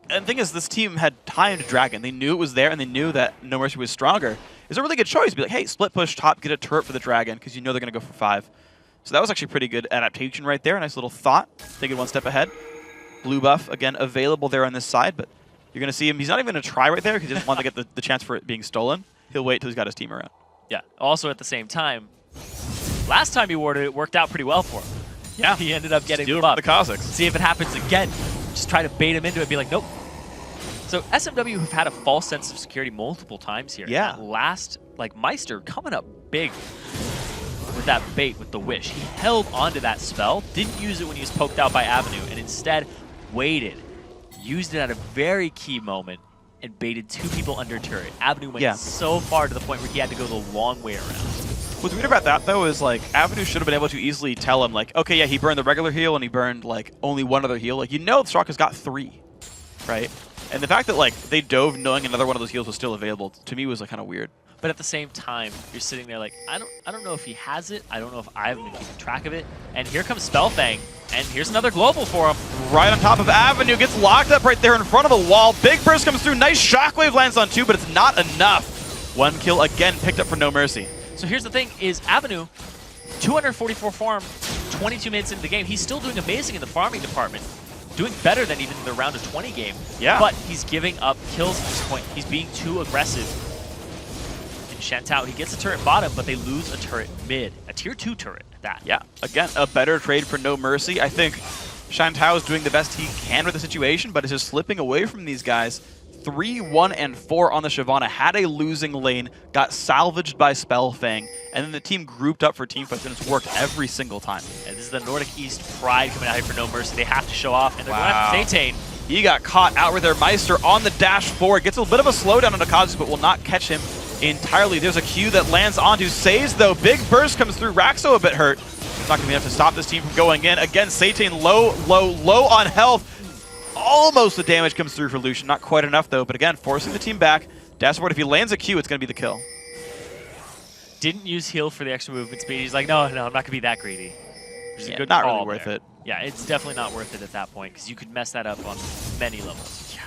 And the thing is, this team had timed Dragon. They knew it was there, and they knew that No Mercy was stronger. It's a really good choice. Be like, hey, split push top, get a turret for the Dragon, because you know they're going to go for 5. So that was actually pretty good adaptation right there. A nice little thought. Thinking one step ahead. Blue buff, again, available there on this side, but you're going to see him. He's not even going to try right there, because he doesn't want to get the chance for it being stolen. He'll wait till he's got his team around. Yeah. Also, at the same time, last time he warded it worked out pretty well for him. Yeah. He ended up getting Steal buffed. the Cossacks. See if it happens again. Just try to bait him into it and be like, nope. So SMW have had a false sense of security multiple times here. Yeah. That last, like, Meister coming up big with that bait with the Wish. He held onto that spell, didn't use it when he was poked out by Avenue, and instead waited, used it at a very key moment, and baited 2 people under turret. Avenue went so far to the point where he had to go the long way around. What's weird about that, though, is, like, Avenue should have been able to easily tell him, like, okay, yeah, he burned the regular heal, and he burned, like, only one other heal. Like, you know Straka's got 3, right? And the fact that, like, they dove knowing another one of those heals was still available, to me was, like, kind of weird. But at the same time, you're sitting there like, I don't know if he has it. I don't know if I haven't been keeping track of it. And here comes Spellfang, and here's another global for him. Right on top of Avenue, gets locked up right there in front of the wall. Big burst comes through, nice shockwave lands on 2, but it's not enough. 1 kill again picked up for No Mercy. So here's the thing, is Avenue, 244 farm, 22 minutes into the game. He's still doing amazing in the farming department. Doing better than even the round of 20 game. Yeah. But he's giving up kills at this point. He's being too aggressive. And Shantou, he gets a turret bottom, but they lose a turret mid. A tier 2 turret at that. Yeah, again, a better trade for No Mercy. I think Shantou is doing the best he can with the situation, but is just slipping away from these guys. 3, 1, and 4 on the Shyvana. Had a losing lane, got salvaged by Spellfang, and then the team grouped up for team fights, and it's worked every single time. And this is the Nordic East pride coming out here for No Mercy. They have to show off, and they're going after Satane. He got caught out with their Meister on the dash forward. Gets a bit of a slowdown on Akazu, but will not catch him entirely. There's a Q that lands onto Saze, though. Big burst comes through. Raxo a bit hurt. It's not going to be enough to stop this team from going in. Again, Satane low on health. Almost the damage comes through for Lucian. Not quite enough, though. But again, forcing the team back. Dash forward, if he lands a Q, it's going to be the kill. Didn't use heal for the extra movement speed. He's like, no, I'm not going to be that greedy. Which is a good not call really worth there. it. Yeah, it's definitely not worth it at that point, because you could mess that up on many levels. Yeah,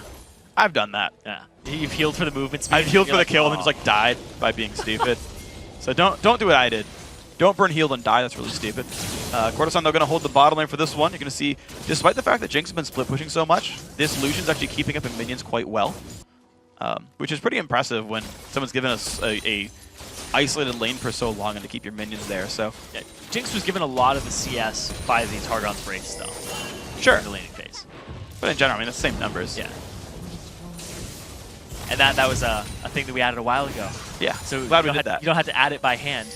I've done that. Yeah, you've healed for the movement speed. I've healed for the like, kill and then just like died by being stupid. So don't do what I did. Don't burn healed and die. That's really stupid. Cortosan, though, going to hold the bottom lane for this one. You're going to see, despite the fact that Jinx has been split pushing so much, this Lucian's actually keeping up in minions quite well, which is pretty impressive when someone's given us a isolated lane for so long and to keep your minions there. So yeah, Jinx was given a lot of the CS by the Targon's Brace, though. Sure. In the laning phase. But in general, I mean, it's the same numbers. Yeah. And that was a thing that we added a while ago. Yeah. So glad we did that. You don't have to add it by hand.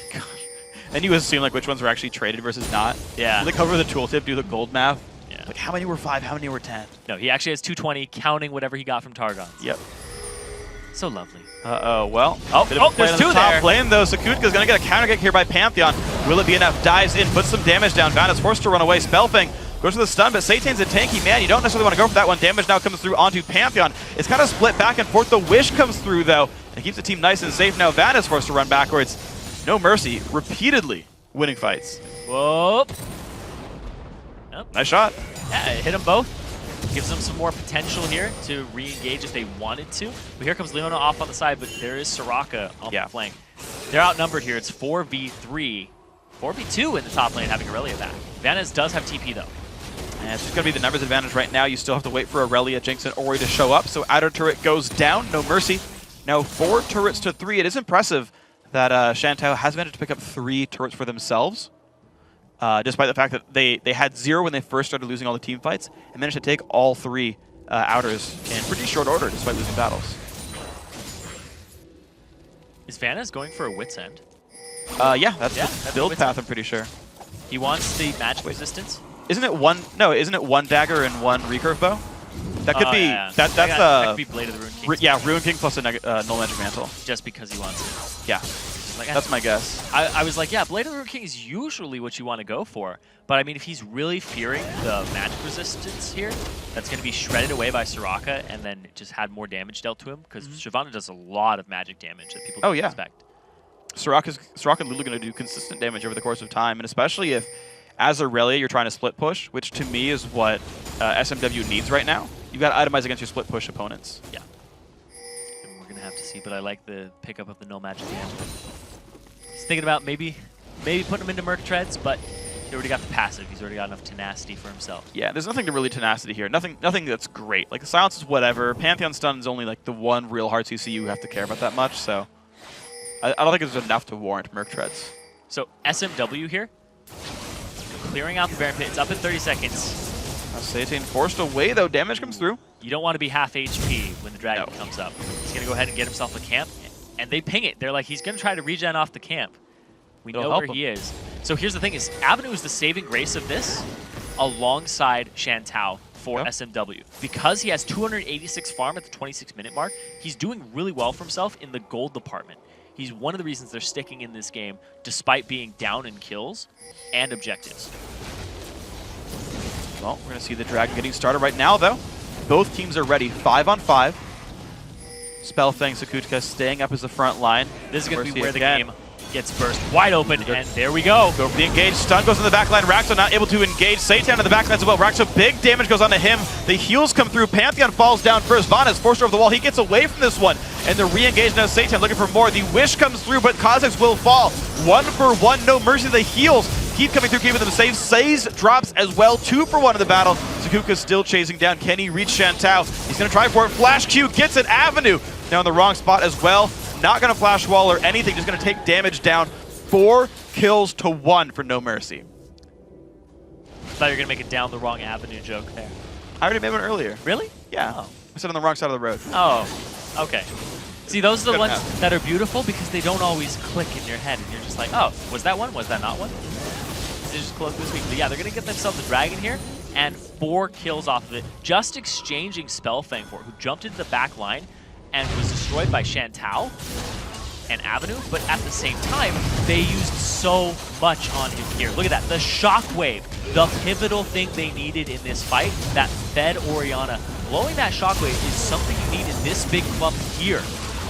And you assume like which ones were actually traded versus not. Yeah. They cover the tooltip, do the gold math. Yeah. Like how many were 5, how many were 10? No, he actually has 220, counting whatever he got from Targon. Yep. So lovely. Uh-oh, well. There's two there. Top lane, though. Sakutka's going to get a counter kick here by Pantheon. Will it be enough? Dives in, puts some damage down. Van is forced to run away. Spellfang goes for the stun, but Satane's a tanky man. You don't necessarily want to go for that one. Damage now comes through onto Pantheon. It's kind of split back and forth. The Wish comes through, though, and keeps the team nice and safe. Now Van is forced to run backwards. No Mercy, repeatedly winning fights. Whoa. Oh. Nice shot. Yeah, it hit them both. Gives them some more potential here to re-engage if they wanted to. But here comes Leona off on the side, but there is Soraka on the flank. They're outnumbered here. It's 4v3. 4v2 in the top lane, having Aurelia back. Vanez does have TP, though. And it's just going to be the numbers advantage right now. You still have to wait for Aurelia, Jinx, and Ori to show up. So outer turret goes down. No Mercy. Now 4 turrets to 3. It is impressive that Shantou has managed to pick up 3 turrets for themselves. Despite the fact that they had 0 when they first started losing all the team fights, and managed to take all 3 outers in pretty short order despite losing battles. Is Vanez going for a Wit's End? Yeah, that's the build path, I'm pretty sure. He wants the magic resistance? Isn't it one? No, isn't it 1 dagger and 1 recurve bow? That could be. Yeah. That could be Blade of the Ruin King. Yeah, Ruin King plus a null magic mantle. Just because he wants it. Yeah. Like, that's my guess. I was like, yeah, Blade of the Ruin King is usually what you want to go for. But I mean, if he's really fearing the magic resistance here, that's going to be shredded away by Soraka and then just had more damage dealt to him. Because Shyvana does a lot of magic damage that people don't expect. Soraka and Lulu going to do consistent damage over the course of time. And especially if, as Aurelia, you're trying to split push, which to me is what SMW needs right now. You've got to itemize against your split push opponents. Yeah. And we're going to have to see, but I like the pickup of the no magic damage. He's thinking about maybe putting him into Merc Treads, but he already got the passive. He's already got enough tenacity for himself. Yeah, there's nothing to really tenacity here. Nothing that's great. Like, the silence is whatever. Pantheon stun is only like the one real hard CC you have to care about that much, so I don't think it's enough to warrant Merc Treads. So SMW here, clearing out the Baron Pit. It's up in 30 seconds. Satane forced away, though. Damage comes through. You don't want to be half HP when the dragon comes up. He's going to go ahead and get himself a camp, and they ping it. They're like, he's going to try to regen off the camp. We know where he is. So here's the thing is, Avenue is the saving grace of this alongside Shantou for SMW. Because he has 286 farm at the 26-minute mark, he's doing really well for himself in the gold department. He's one of the reasons they're sticking in this game, despite being down in kills and objectives. Well, we're going to see the Dragon getting started right now, though. Both teams are ready, 5-on-5. Spellfang, Sakutka staying up as the front line. This is going to be where the game gets burst wide open, and there we go. Go for the engage. Stun goes in the back line. Raxo not able to engage. Satan in the back line as well. Raxo, big damage goes onto him. The heals come through. Pantheon falls down first. Vana is forced over the wall. He gets away from this one. And the re-engage now. Satan looking for more. The wish comes through, but Kha'Zix will fall. 1-for-1. No mercy. The heals keep coming through, keeping them safe. Saze drops as well. 2-for-1 in the battle. Sakuka's still chasing down. Can he reach Shantou? He's going to try for it. Flash Q gets an Avenue. Now in the wrong spot as well. Not going to flash wall or anything. Just going to take damage down. 4 kills to 1 for No Mercy. Thought you were going to make it down the wrong avenue joke there. I already made one earlier. Really? Yeah. Oh. I said on the wrong side of the road. Oh, okay. See, those are the ones that are beautiful because they don't always click in your head and you're just just like, oh, was that one? Was that not one? They just close this week. But yeah, they're going to get themselves a dragon here, and 4 kills off of it. Just exchanging Spellfang for it, who jumped into the back line and was destroyed by Shantou and Avenue, but at the same time, they used so much on him here. Look at that, the shockwave, the pivotal thing they needed in this fight that fed Orianna. Blowing that shockwave is something you need in this big clump here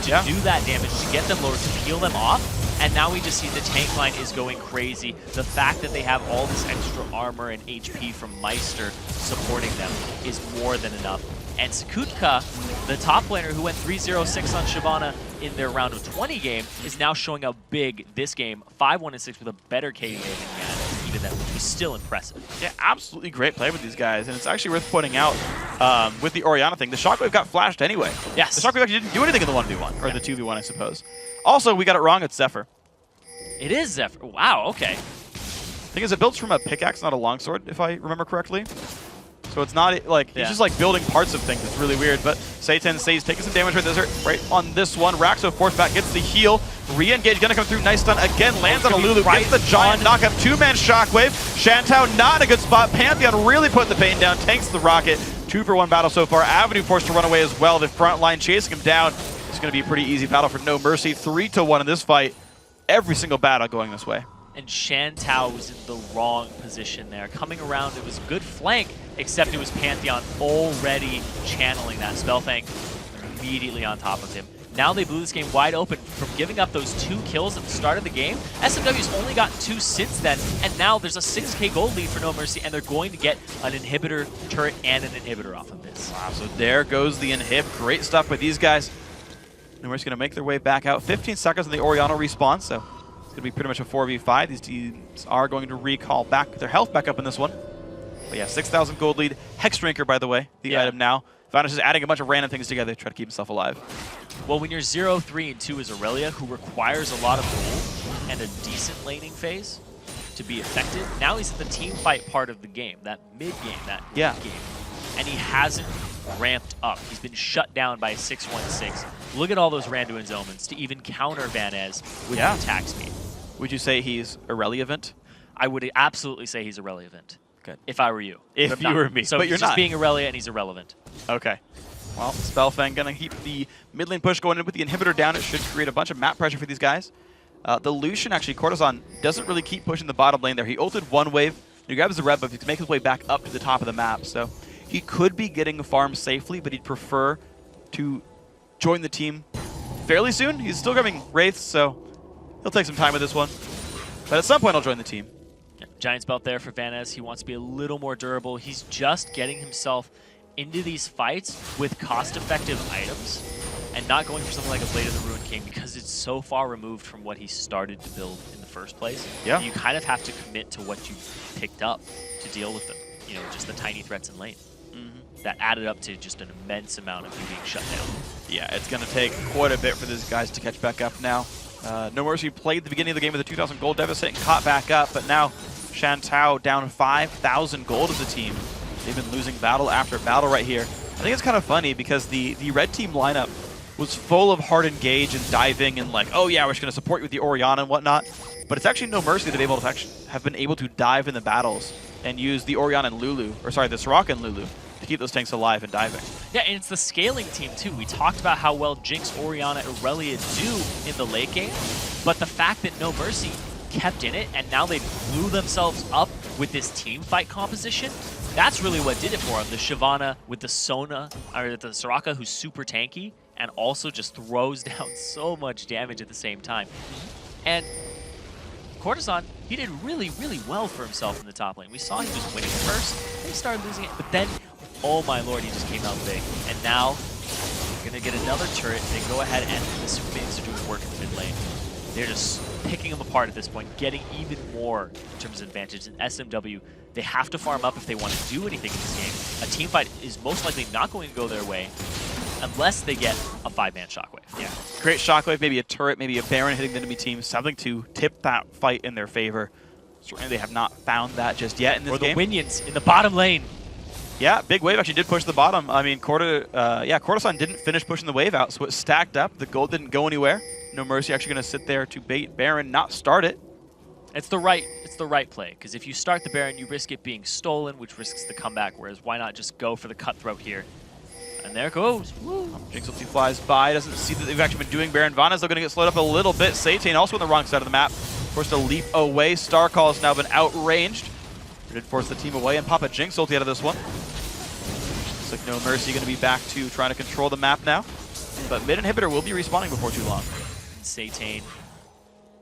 to do that damage, to get them lower, to peel them off. And now we just see the tank line is going crazy. The fact that they have all this extra armor and HP from Meister supporting them is more than enough. And Sakutka, the top laner who went 3-0-6 on Shyvana in their round of 20 game, is now showing up big this game, 5-1-6 with a better KDA than he had, even that, which is still impressive. Yeah, absolutely great play with these guys, and it's actually worth pointing out with the Orianna thing, the Shockwave got flashed anyway. Yes. The Shockwave actually didn't do anything in the 1v1, or the 2v1, I suppose. Also, we got it wrong, it's Zephyr. It is Zephyr. Wow, okay. Thing is, it builds from a pickaxe, not a longsword, if I remember correctly. So it's not like, he's just like building parts of things. It's really weird, but Satan stays taking some damage right on this one. Raxo force back, gets the heal. Re-engage, gonna come through, nice stun again, lands on a Lulu, gets the giant knockup, 2-man shockwave. Shantou not in a good spot. Pantheon really putting the pain down, tanks the rocket. 2-for-1 battle so far. Avenue forced to run away as well. The front line chasing him down. It's gonna be a pretty easy battle for No Mercy. 3-1 in this fight. Every single battle going this way. And Shantou was in the wrong position there. Coming around, it was a good flank, except it was Pantheon already channeling that Spellfang immediately on top of him. Now they blew this game wide open from giving up those 2 kills at the start of the game. SMW's only gotten 2 since then, and now there's a 6k gold lead for No Mercy, and they're going to get an inhibitor turret and an inhibitor off of this. Wow, so there goes the inhib. Great stuff by these guys. No Mercy's going to make their way back out. 15 seconds on the Orianna respawn, so it's going to be pretty much a 4v5. These teams are going to recall back their health back up in this one. But yeah, 6,000 gold lead. Hex Drinker, by the way, the item now. Vanish is adding a bunch of random things together to try to keep himself alive. Well, when you're 0-3 and 2 is Aurelia, who requires a lot of gold and a decent laning phase to be effective, now he's in the team fight part of the game, that mid-game, that mid-game. And he hasn't ramped up. He's been shut down by a 6-1-6. Look at all those Randuin's Omens to even counter Vanez with the attack speed. Would you say he's irrelevant? I would absolutely say he's irrelevant. Good. If I were you. If you were me. So but he's you're just not. being Aurelia and he's irrelevant. Okay. Well, Spellfang gonna keep the mid lane push going in with the inhibitor down. It should create a bunch of map pressure for these guys. The Lucian, actually, Courtesan doesn't really keep pushing the bottom lane there. He ulted one wave. He grabs the red buff. He can make his way back up to the top of the map. So he could be getting a farm safely, but he'd prefer to join the team fairly soon. He's still grabbing Wraiths, so he'll take some time with this one. But at some point, he'll join the team. Yeah, Giant's belt there for Vanez. He wants to be a little more durable. He's just getting himself into these fights with cost-effective items and not going for something like a Blade of the Ruined King because it's so far removed from what he started to build in the first place. Yeah. You kind of have to commit to what you picked up to deal with them. You know, just the tiny threats in lane. That added up to just an immense amount of you being shut down. Yeah, it's going to take quite a bit for these guys to catch back up now. No Mercy played the beginning of the game with a 2,000 gold deficit and caught back up, but now Shantou down 5,000 gold as a team. They've been losing battle after battle right here. I think it's kind of funny because the red team lineup was full of hard engage and diving and like, oh yeah, we're just going to support you with the Orianna and whatnot. But it's actually No Mercy that have been able to dive in the battles and use the Orianna and Lulu, or sorry, the Soraka and Lulu, to keep those tanks alive and diving. Yeah, and it's the scaling team too. We talked about how well Jinx, Orianna, Aurelia do in the late game, but the fact that No Mercy kept in it and now they blew themselves up with this team fight composition, that's really what did it for them. The Shyvana with the the Soraka, who's super tanky and also just throws down so much damage at the same time. And Courtesan, he did really, really well for himself in the top lane. We saw he was winning first, then he started losing it, but then, oh my lord, he just came out big. And now, we're going to get another turret. They go ahead and the super minions are doing work in the mid lane. They're just picking them apart at this point, getting even more in terms of advantage. In SMW, they have to farm up if they want to do anything in this game. A team fight is most likely not going to go their way unless they get a 5-man shockwave. Yeah, great shockwave, maybe a turret, maybe a Baron hitting the enemy team, something to tip that fight in their favor. Certainly they have not found that just yet in this game. Or the Winions in the bottom lane. Yeah, big wave actually did push the bottom. I mean, Courtesan didn't finish pushing the wave out, so it stacked up. The gold didn't go anywhere. No Mercy actually going to sit there to bait Baron, not start it. It's the right play, because if you start the Baron, you risk it being stolen, which risks the comeback, whereas why not just go for the cutthroat here? And there it goes. Woo. Jinx ulti flies by, doesn't see that they've actually been doing Baron. Vana's though going to get slowed up a little bit. Satan also on the wrong side of the map, forced to leap away. Starcall has now been outranged. It did force the team away and pop a Jinx ulti out of this one. Looks like No Mercy going to be back to trying to control the map now. But mid inhibitor will be respawning before too long. Satan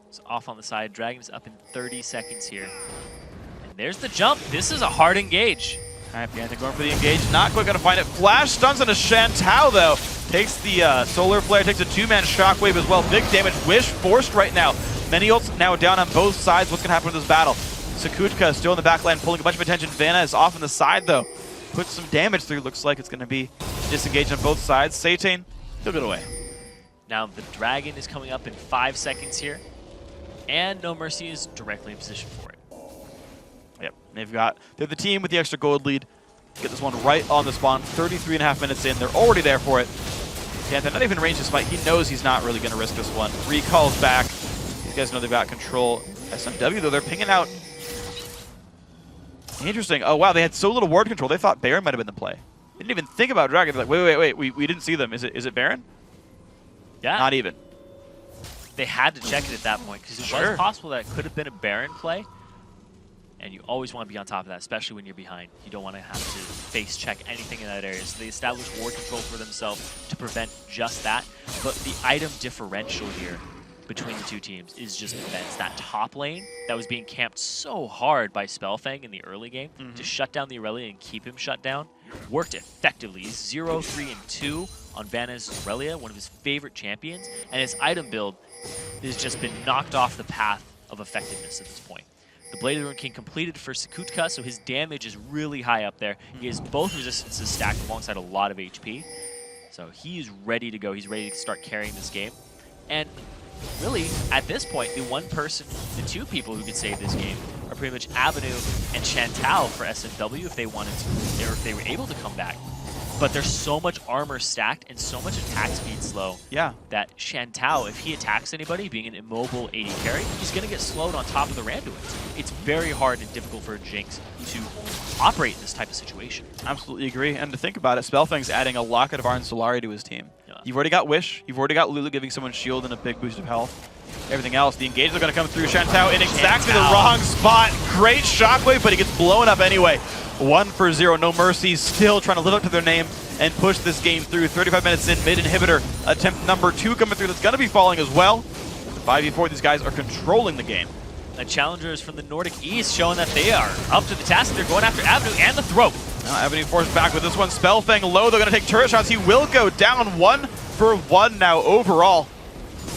is off on the side. Dragon is up in 30 seconds here. And there's the jump. This is a hard engage. All right, Panther going for the engage. Not quite going to find it. Flash stuns on a Shantou, though. Takes the Solar Flare, takes a two-man Shockwave as well. Big damage. Wish forced right now. Many ults now down on both sides. What's going to happen with this battle? Sakutka still in the backline, pulling a bunch of attention. Vanna is off on the side, though. Puts some damage through. Looks like it's going to be disengaged on both sides. Satan, he'll get away. Now the Dragon is coming up in 5 seconds here. And No Mercy is directly in position for it. Yep, they're the team with the extra gold lead. Get this one right on the spawn. 33.5 minutes in, they're already there for it. Panther not even range this fight. He knows he's not really going to risk this one. Recalls back. These guys know they've got control. SMW, though, they're pinging out. Interesting. Oh, wow, they had so little ward control. They thought Baron might have been the play. They didn't even think about Dragon. They're like, wait, we didn't see them. Is it Baron? Yeah. Not even. They had to check it at that point, because it was possible that it could have been a Baron play. And you always want to be on top of that, especially when you're behind. You don't want to have to face check anything in that area. So they established ward control for themselves to prevent just that. But the item differential here between the two teams is just immense. That top lane that was being camped so hard by Spellfang in the early game to shut down the Aurelia and keep him shut down worked effectively. 0, 3, and 2 on Vanna's Aurelia, one of his favorite champions. And his item build has just been knocked off the path of effectiveness at this point. The Blade of the Ruined King completed for Sakutka, so his damage is really high up there. He has both resistances stacked alongside a lot of HP. So he's ready to go. He's ready to start carrying this game. And really, at this point, the two people who could save this game are pretty much Avenue and Shantou for SMW if they wanted to, or if they were able to come back. But there's so much armor stacked and so much attack speed slow that Shantou, if he attacks anybody, being an immobile AD carry, he's going to get slowed on top of the Randuins. It's very hard and difficult for a Jinx to operate in this type of situation. Absolutely agree. And to think about it, Spellfang's adding a Locket of Iron Solari to his team. You've already got Wish. You've already got Lulu giving someone shield and a big boost of health. Everything else, the engages are going to come through. Shantou in exactly the wrong spot. Great Shockwave, but he gets blown up anyway. 1-for-0. No Mercy still trying to live up to their name and push this game through. 35 minutes in, mid inhibitor attempt number 2 coming through. That's going to be falling as well. 5v4, these guys are controlling the game. The challengers from the Nordic East showing that they are up to the task. They're going after Avenue and the throat. Now Avenue forced back with this one. Spellfang low. They're going to take turret shots. He will go down 1-for-1 now overall.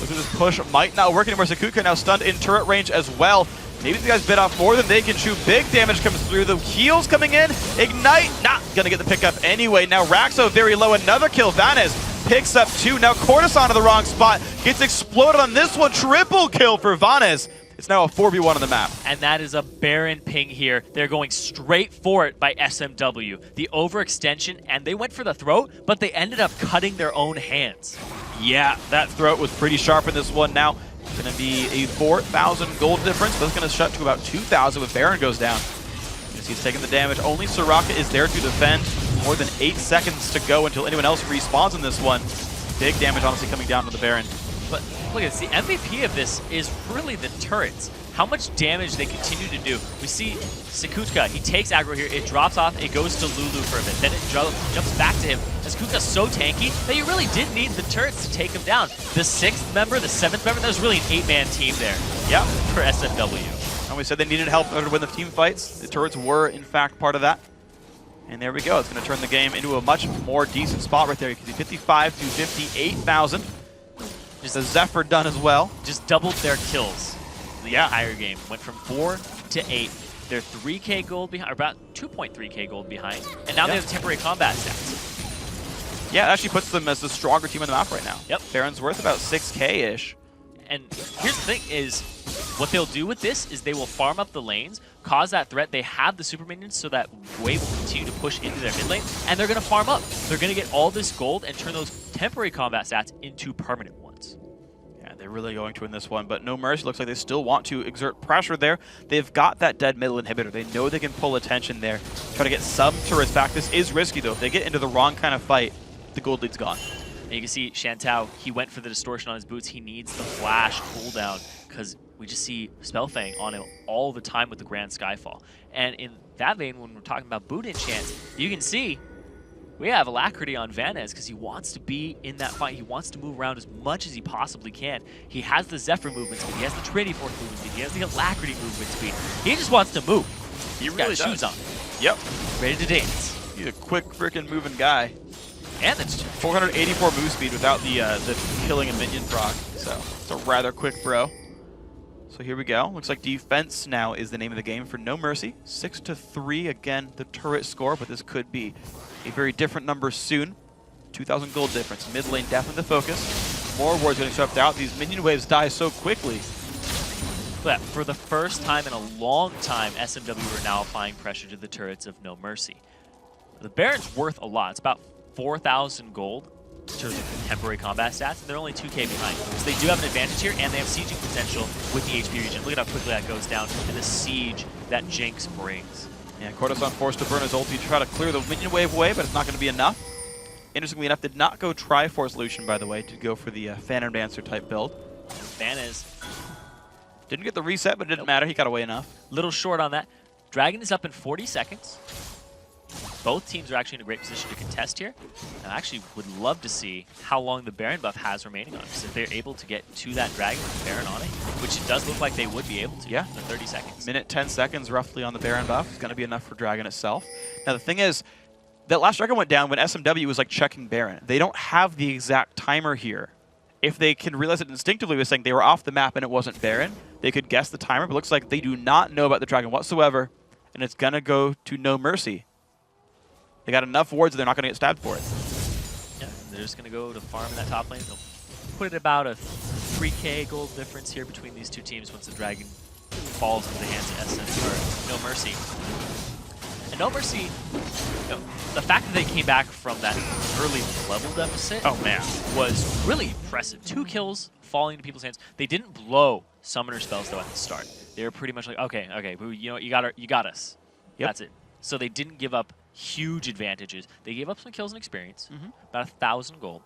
Looks like this push might not work anymore. Sakutka now stunned in turret range as well. Maybe the guys bit off more than they can chew. Big damage comes through. The heals coming in. Ignite, not going to get the pickup anyway. Now Raxo very low. Another kill. Vanez picks up 2. Now Cortison to the wrong spot. Gets exploded on this one. Triple kill for Vanez. It's now a 4v1 on the map. And that is a Baron ping here. They're going straight for it by SMW. The overextension, and they went for the throat, but they ended up cutting their own hands. Yeah, that throat was pretty sharp in this one. Now it's going to be a 4,000 gold difference. That's going to shut to about 2,000 when Baron goes down. As he's taking the damage. Only Soraka is there to defend. More than 8 seconds to go until anyone else respawns in this one. Big damage, honestly, coming down to the Baron. But look at this. The MVP of this is really the turrets. How much damage they continue to do. We see Sakutka, he takes aggro here, it drops off, it goes to Lulu for a bit, then it jumps back to him. Sakutka's so tanky that you really did need the turrets to take him down. The 6th member, the 7th member, that was really an 8-man team there. Yeah, for SMW. And we said they needed help in order to win the team fights. The turrets were, in fact, part of that. And there we go. It's going to turn the game into a much more decent spot right there. You can see 55 to 58,000. Just a Zephyr done as well. Just doubled their kills. The entire game went from 4 to 8. They're 3k gold behind, or about 2.3k gold behind, and now they have temporary combat stats. Yeah, it actually puts them as the stronger team on the map right now. Yep. Baron's worth about 6k-ish. And here's the thing is, what they'll do with this is they will farm up the lanes, cause that threat. They have the super minions so that Wave will continue to push into their mid lane, and they're going to farm up. They're going to get all this gold and turn those temporary combat stats into permanent ones. Yeah, they're really going to win this one, but No Mercy looks like they still want to exert pressure there. They've got that dead middle inhibitor. They know they can pull attention there, try to get some turrets back. This is risky, though. If they get into the wrong kind of fight, the gold lead's gone. And you can see Shantou, he went for the distortion on his boots. He needs the flash cooldown because we just see Spellfang on him all the time with the Grand Skyfall. And in that vein, when we're talking about boot enchants, you can see we have Alacrity on Vanez because he wants to be in that fight. He wants to move around as much as he possibly can. He has the Zephyr movement speed. He has the Trinity Force movement speed. He has the Alacrity movement speed. He just wants to move. He He's really got shoes on. Yep. Ready to dance. He's a quick freaking moving guy. And it's 484 move speed without the killing a minion proc. So it's a rather quick bro. So here we go. Looks like defense now is the name of the game for No Mercy. 6-3 again, the turret score, but this could be a very different number soon. 2,000 gold difference. Mid lane definitely the focus. More wards getting swept out. These minion waves die so quickly. But for the first time in a long time, SMW are now applying pressure to the turrets of No Mercy. The Baron's worth a lot. It's about 4,000 gold in terms of contemporary combat stats, and they're only 2k behind. So they do have an advantage here, and they have sieging potential with the HP regen. Look at how quickly that goes down, and the siege that Jinx brings. Yeah, Cortosan forced to burn his ulti to try to clear the minion wave away, but it's not going to be enough. Interestingly enough, did not go Triforce Lucian, by the way, to go for the Phantom Dancer type build. Vanez. Didn't get the reset, but it didn't matter. He got away enough. Little short on that. Dragon is up in 40 seconds. Both teams are actually in a great position to contest here. And I actually would love to see how long the Baron buff has remaining on it. Because if they're able to get to that Dragon with Baron on it, which it does look like they would be able to in 30 seconds. Minute 10 seconds roughly on the Baron buff is going to be enough for Dragon itself. Now the thing is, that last Dragon went down when SMW was like checking Baron. They don't have the exact timer here. If they can realize it instinctively with saying they were off the map and it wasn't Baron, they could guess the timer, but it looks like they do not know about the Dragon whatsoever, and it's going to go to No Mercy. They got enough wards that they're not going to get stabbed for it. Yeah, they're just going to go to farm in that top lane. They'll put it about a 3k gold difference here between these two teams once the Dragon falls into the hands of SM or No Mercy. And No Mercy, the fact that they came back from that early level deficit was really impressive. 2 kills falling into people's hands. They didn't blow summoner spells though at the start. They were pretty much like, okay, you know, you got us. Yep. That's it. So they didn't give up huge advantages. They gave up some kills and experience, about 1,000 gold.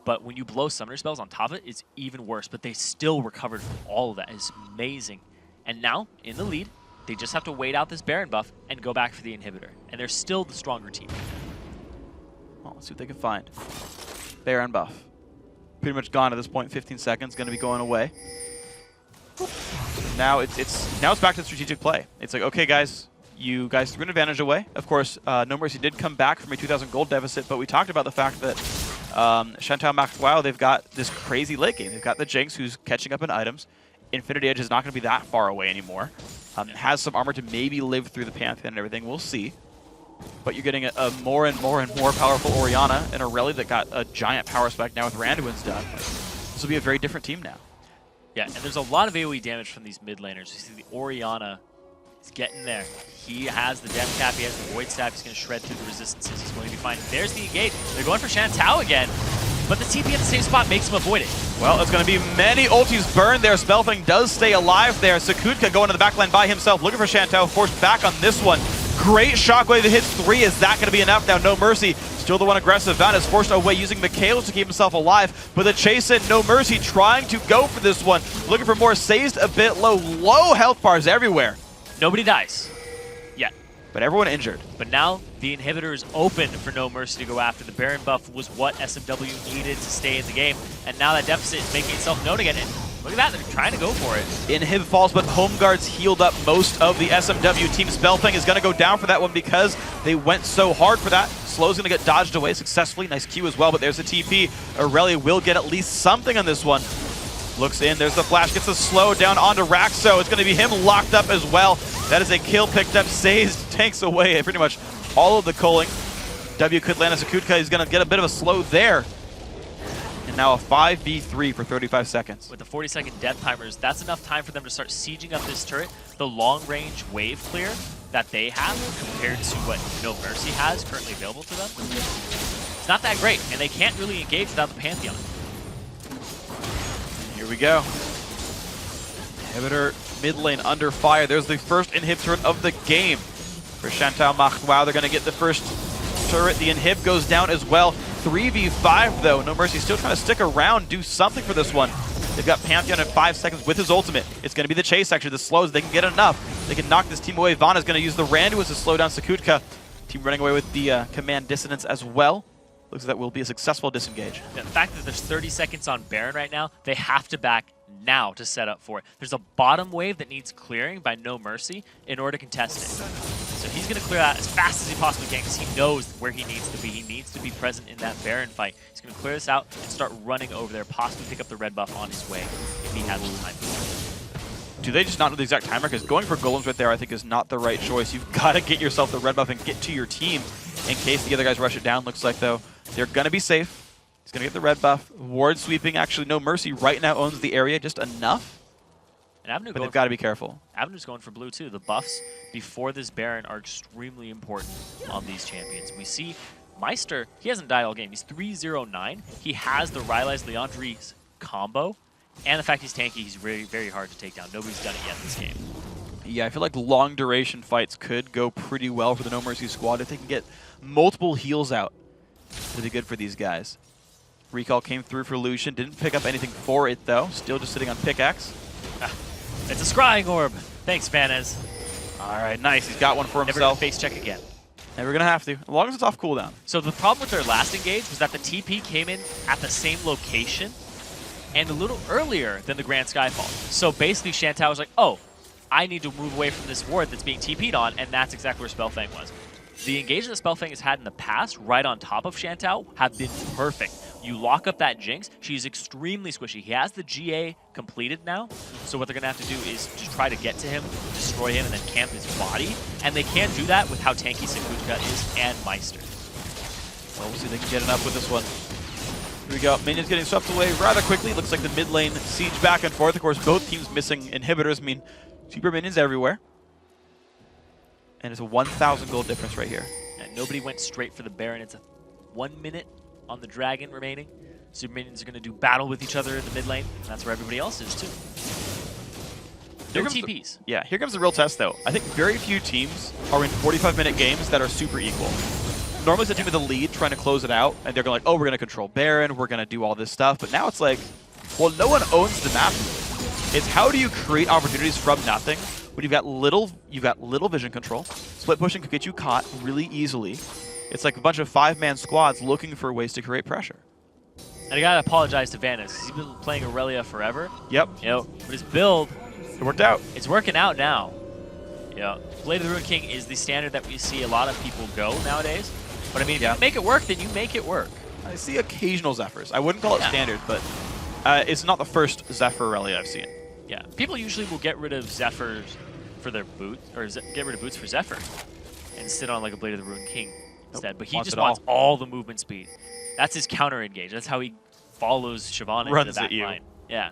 But when you blow summoner spells on top of it, it's even worse. But they still recovered from all of that. It's amazing. And now, in the lead, they just have to wait out this Baron buff and go back for the inhibitor. And they're still the stronger team. Well, let's see what they can find. Baron buff. Pretty much gone at this point. 15 seconds. Going to be going away. Now it's back to strategic play. It's like, okay, guys, you guys threw an advantage away. Of course, No Mercy did come back from a 2,000 gold deficit, but we talked about the fact that Shantou Max, they've got this crazy late game. They've got the Jinx, who's catching up in items. Infinity Edge is not going to be that far away anymore. Has some armor to maybe live through the Pantheon and everything. We'll see. But you're getting a more and more powerful Orianna and a Rally that got a giant power spike now with Randuin's done. This will be a very different team now. Yeah, and there's a lot of AoE damage from these mid laners. You see the Orianna is getting there. He has the Death Cap, he has the Void Staff, he's going to shred through the resistances, he's going to be fine. There's the engage. They're going for Shantou again, but the TP at the same spot makes him avoid it. Well, it's going to be many ultis burned there. Spellfang does stay alive there. Sakutka going to the backline by himself, looking for Shantou, forced back on this one. Great shockwave that hits 3. Is that going to be enough? Now, No Mercy, still the one aggressive. Van is forced away using Mikhail to keep himself alive, but the chase in, No Mercy trying to go for this one. Looking for more, Sazed a bit low. Low health bars everywhere. Nobody dies yet. But everyone injured. But now the inhibitor is open for No Mercy to go after. The Baron buff was what SMW needed to stay in the game, and now that deficit is making itself known again. And look at that, they're trying to go for it. Inhib falls, but Home Guards healed up most of the SMW team. Spellfang is going to go down for that one because they went so hard for that. Slow's going to get dodged away successfully. Nice Q as well, but there's the TP. Aurelia will get at least something on this one. Looks in, there's the flash, gets the slow down onto Raxo. It's going to be him locked up as well. That is a kill picked up. Sazed tanks away pretty much all of the culling. W could land a Sakutka. He's going to get a bit of a slow there. And now a 5v3 for 35 seconds. With the 40-second death timers, that's enough time for them to start sieging up this turret. The long-range wave clear that they have compared to what No Mercy has currently available to them, it's not that great, and they can't really engage without the Pantheon. Here we go. Inhibitor mid lane under fire. There's the first inhib turret of the game for Chantal Machtwau. They're going to get the first turret. The inhib goes down as well. 3v5 though. No Mercy still trying to stick around, do something for this one. They've got Pantheon in 5 seconds with his ultimate. It's going to be the chase actually. The slows, they can get enough. They can knock this team away. Vana's going to use the Randuin to slow down Sakutka. Team running away with the command dissonance as well. Looks like that will be a successful disengage. Yeah, the fact that there's 30 seconds on Baron right now, they have to back now to set up for it. There's a bottom wave that needs clearing by No Mercy in order to contest it. So he's going to clear that as fast as he possibly can because he knows where he needs to be. He needs to be present in that Baron fight. He's going to clear this out and start running over there, possibly pick up the red buff on his way if he has the time. Do they just not know the exact timer? Because going for golems right there I think is not the right choice. You've got to get yourself the red buff and get to your team in case the other guys rush it down. Looks like though they're going to be safe. He's going to get the red buff. Ward sweeping, actually No Mercy right now owns the area just enough. And Avenue but they've got to be careful. Avenue's going for blue too. The buffs before this Baron are extremely important on these champions. We see Meister, he hasn't died all game. He's 3-0-9. He has the Rylai's Leandri's combo. And the fact he's tanky, he's very, very hard to take down. Nobody's done it yet this game. Yeah, I feel like long duration fights could go pretty well for the No Mercy squad if they can get multiple heals out. It'll be good for these guys. Recall came through for Lucian. Didn't pick up anything for it, though. Still just sitting on pickaxe. It's a scrying orb. Thanks, Vanez. All right, nice. He's got one for Never himself. face check again. Never going to have to, as long as it's off cooldown. So the problem with their last engage was that the TP came in at the same location and a little earlier than the Grand Skyfall. So basically, Chantal was like, oh, I need to move away from this ward that's being TP'd on, and that's exactly where Spellfang was. The engagement that Spellfang has had in the past, right on top of Chantal, have been perfect. You lock up that Jinx, she's extremely squishy. He has the GA completed now, so what they're going to have to do is just try to get to him, destroy him, and then camp his body. And they can't do that with how tanky Sakutka is and Meister. Well, we'll see if they can get enough with this one. Here we go. Minions getting swept away rather quickly. Looks like the mid lane siege back and forth. Of course, both teams missing inhibitors. I mean, super minions everywhere. And it's a 1,000 gold difference right here. And nobody went straight for the Baron. It's a 1 minute on the Dragon remaining. Super minions are going to do battle with each other in the mid lane. And that's where everybody else is, too. No TPs. Yeah, here comes the real test, though. I think very few teams are in 45-minute games that are super equal. Normally it's a team with a lead trying to close it out, and they're going like, oh, we're going to control Baron, we're going to do all this stuff. But now it's like, well, no one owns the map. It's how do you create opportunities from nothing when you've got little vision control. Split pushing could get you caught really easily. It's like a bunch of 5-man squads looking for ways to create pressure. And I gotta apologize to Vanez, because he's been playing Aurelia forever. Yep. You know, but his build, it worked out. It's working out now. You know, Blade of the Ruined King is the standard that we see a lot of people go nowadays. But I mean, if you make it work, then you make it work. I see occasional Zephyrs. I wouldn't call it standard, but it's not the first Zephyr Aurelia I've seen. Yeah, people usually will get rid of Zephyrs for their boots, or get rid of boots for Zephyr, and sit on like a Blade of the Ruined King instead. But he just wants all the movement speed. That's his counter engage. That's how he follows Shyvana into the back line. Yeah,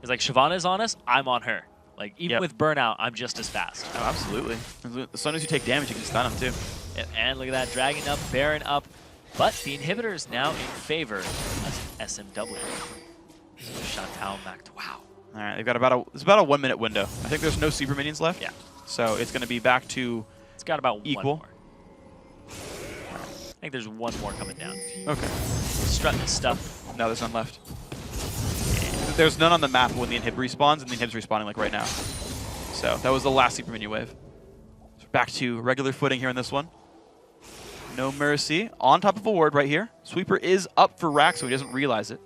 it's like Shyvana's on us, I'm on her. Like even with burnout, I'm just as fast. Oh, absolutely. As soon as you take damage, you can stun him too. And look at that, Dragon up, Baron up, but the inhibitor is now in favor of SMW. Chantal Machtwau. All right, they've got it's about a 1 minute window. I think there's no super minions left. Yeah. So it's going to be back to it's got about equal. One more. I think there's one more coming down. Okay. Strutting this stuff. No, there's none left. Yeah. There's none on the map when the inhib respawns, and the inhib's respawning like right now. So that was the last super minion wave. So back to regular footing here in this one. No Mercy on top of a ward right here. Sweeper is up for rack, so he doesn't realize it.